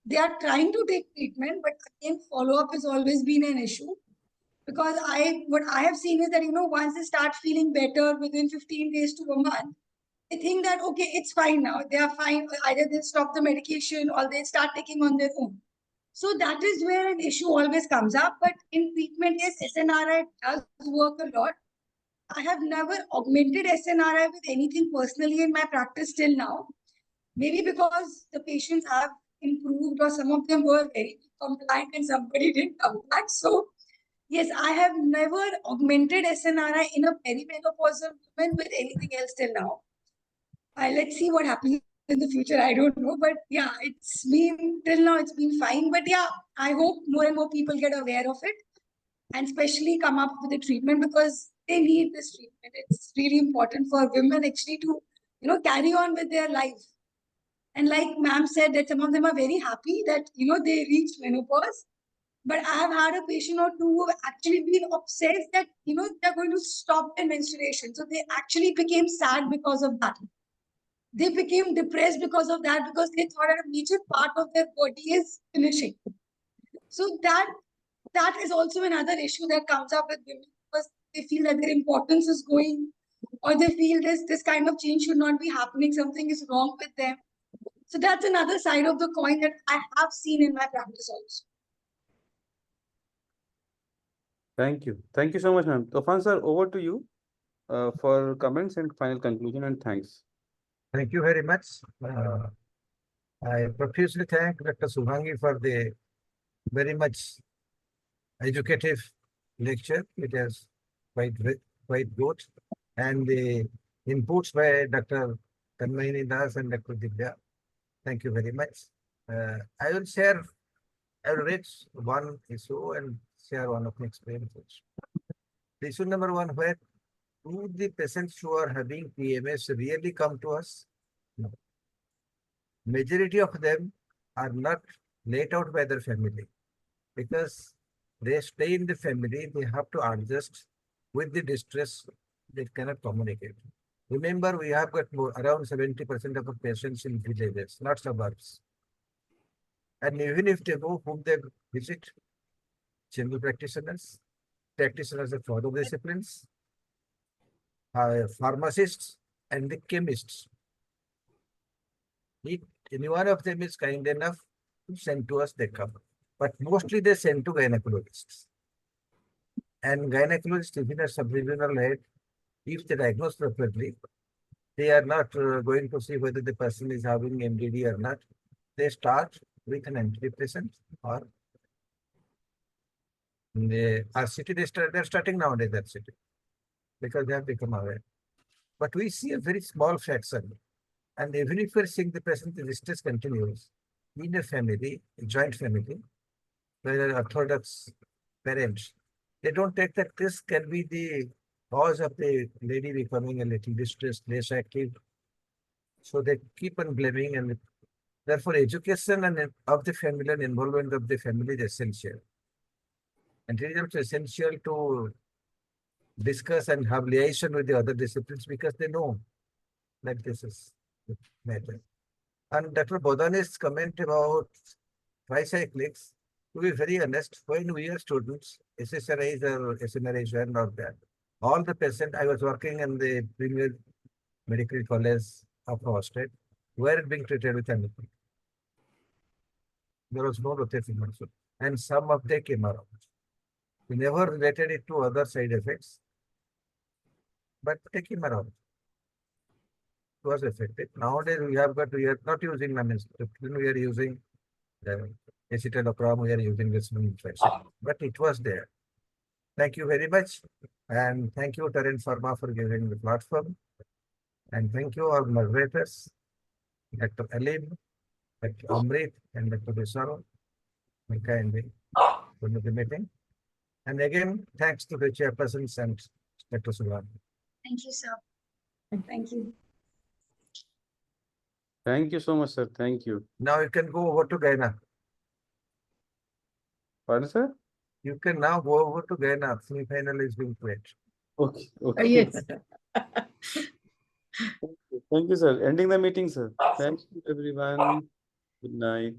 they are trying to take treatment, but again, follow-up has always been an issue. Because what I have seen is that, once they start feeling better within 15 days to a month, they think that, okay, it's fine now. They are fine. Either they stop the medication or they start taking on their own. So that is where an issue always comes up. But in treatment, yes, SNRI does work a lot. I have never augmented SNRI with anything personally in my practice till now. Maybe because the patients have improved, or some of them were very compliant and somebody didn't come back. So yes, I have never augmented SNRI in a perimenopausal woman with anything else till now. Let's see what happens in the future. I don't know, but yeah, till now it's been fine. But yeah, I hope more and more people get aware of it, and especially come up with a treatment, because they need this treatment. It's really important for women actually to, carry on with their life. And like ma'am said, that some of them are very happy that, they reach menopause. But I have had a patient or two who have actually been obsessed that, they're going to stop their menstruation. So they actually became sad because of that. They became depressed because of that, because they thought that a major part of their body is finishing. So that is also another issue that comes up with women, because they feel that their importance is going, or they feel this kind of change should not be happening. Something is wrong with them. So that's another side of the coin that I have seen in my practice also. Thank you. Thank you so much, ma'am. Tofan sir, over to you for comments and final conclusion, and thanks. Thank you very much. I profusely thank Dr. Subhangi for the very much educative lecture. It is quite good. And the inputs by Dr. Tanmayini Das and Dr. Divya. Thank you very much. I will raise one issue and share one of my experiences. Issue number one, where do the patients who are having PMS really come to us? No. Majority of them are not let out by their family because they stay in the family, they have to adjust with the distress, they cannot communicate. Remember, we have got around 70% of the patients in villages, not suburbs. And even if they go, whom they visit, general practitioners of other disciplines, pharmacists, and the chemists. If any one of them is kind enough to send to us, they come. But mostly they send to gynecologists. And gynecologists, even a sub-regional head, if they diagnose properly, they are not going to see whether the person is having MDD or not. They start with an antidepressant or the RCT. They're starting nowadays that city because they have become aware. But we see a very small fraction. And even if we're seeing the patient, the distress continues in a family, a joint family, where orthodox parents, they don't take that this can be the cause of the lady becoming a little distressed, less active. So they keep on blaming, and therefore education and of the family and involvement of the family is essential. And it is also essential to discuss and have liaison with the other disciplines because they know that this is the matter. And Dr. Bodani's comment about tricyclics, to be very honest, when we are students, SSRIs or SNRIs were not there. All the patients, I was working in the premier medical college of our state, were being treated with anything. There was no rotation also. And some of them came around. We never related it to other side effects, but they came around. It was effective. Nowadays, we are not using lamictal, we are using escitalopram, we are using this infection, but it was there. Thank you very much. And thank you, Tarun Pharma, for giving the platform. And thank you, our moderators, Dr. Alim, Dr. Amrit, and Dr. Bisaro, Mika and me, for the meeting. And again, thanks to the chairpersons and Dr. Sulan. Thank you, sir. Thank you. Thank you so much, sir. Thank you. Now you can go over to Guyana. Pardon, sir? You can now go over to Guyana. Semi-final is being played. Okay. Okay. Yes. Thank you, sir. Ending the meeting, sir. Thank you, everyone. Good night.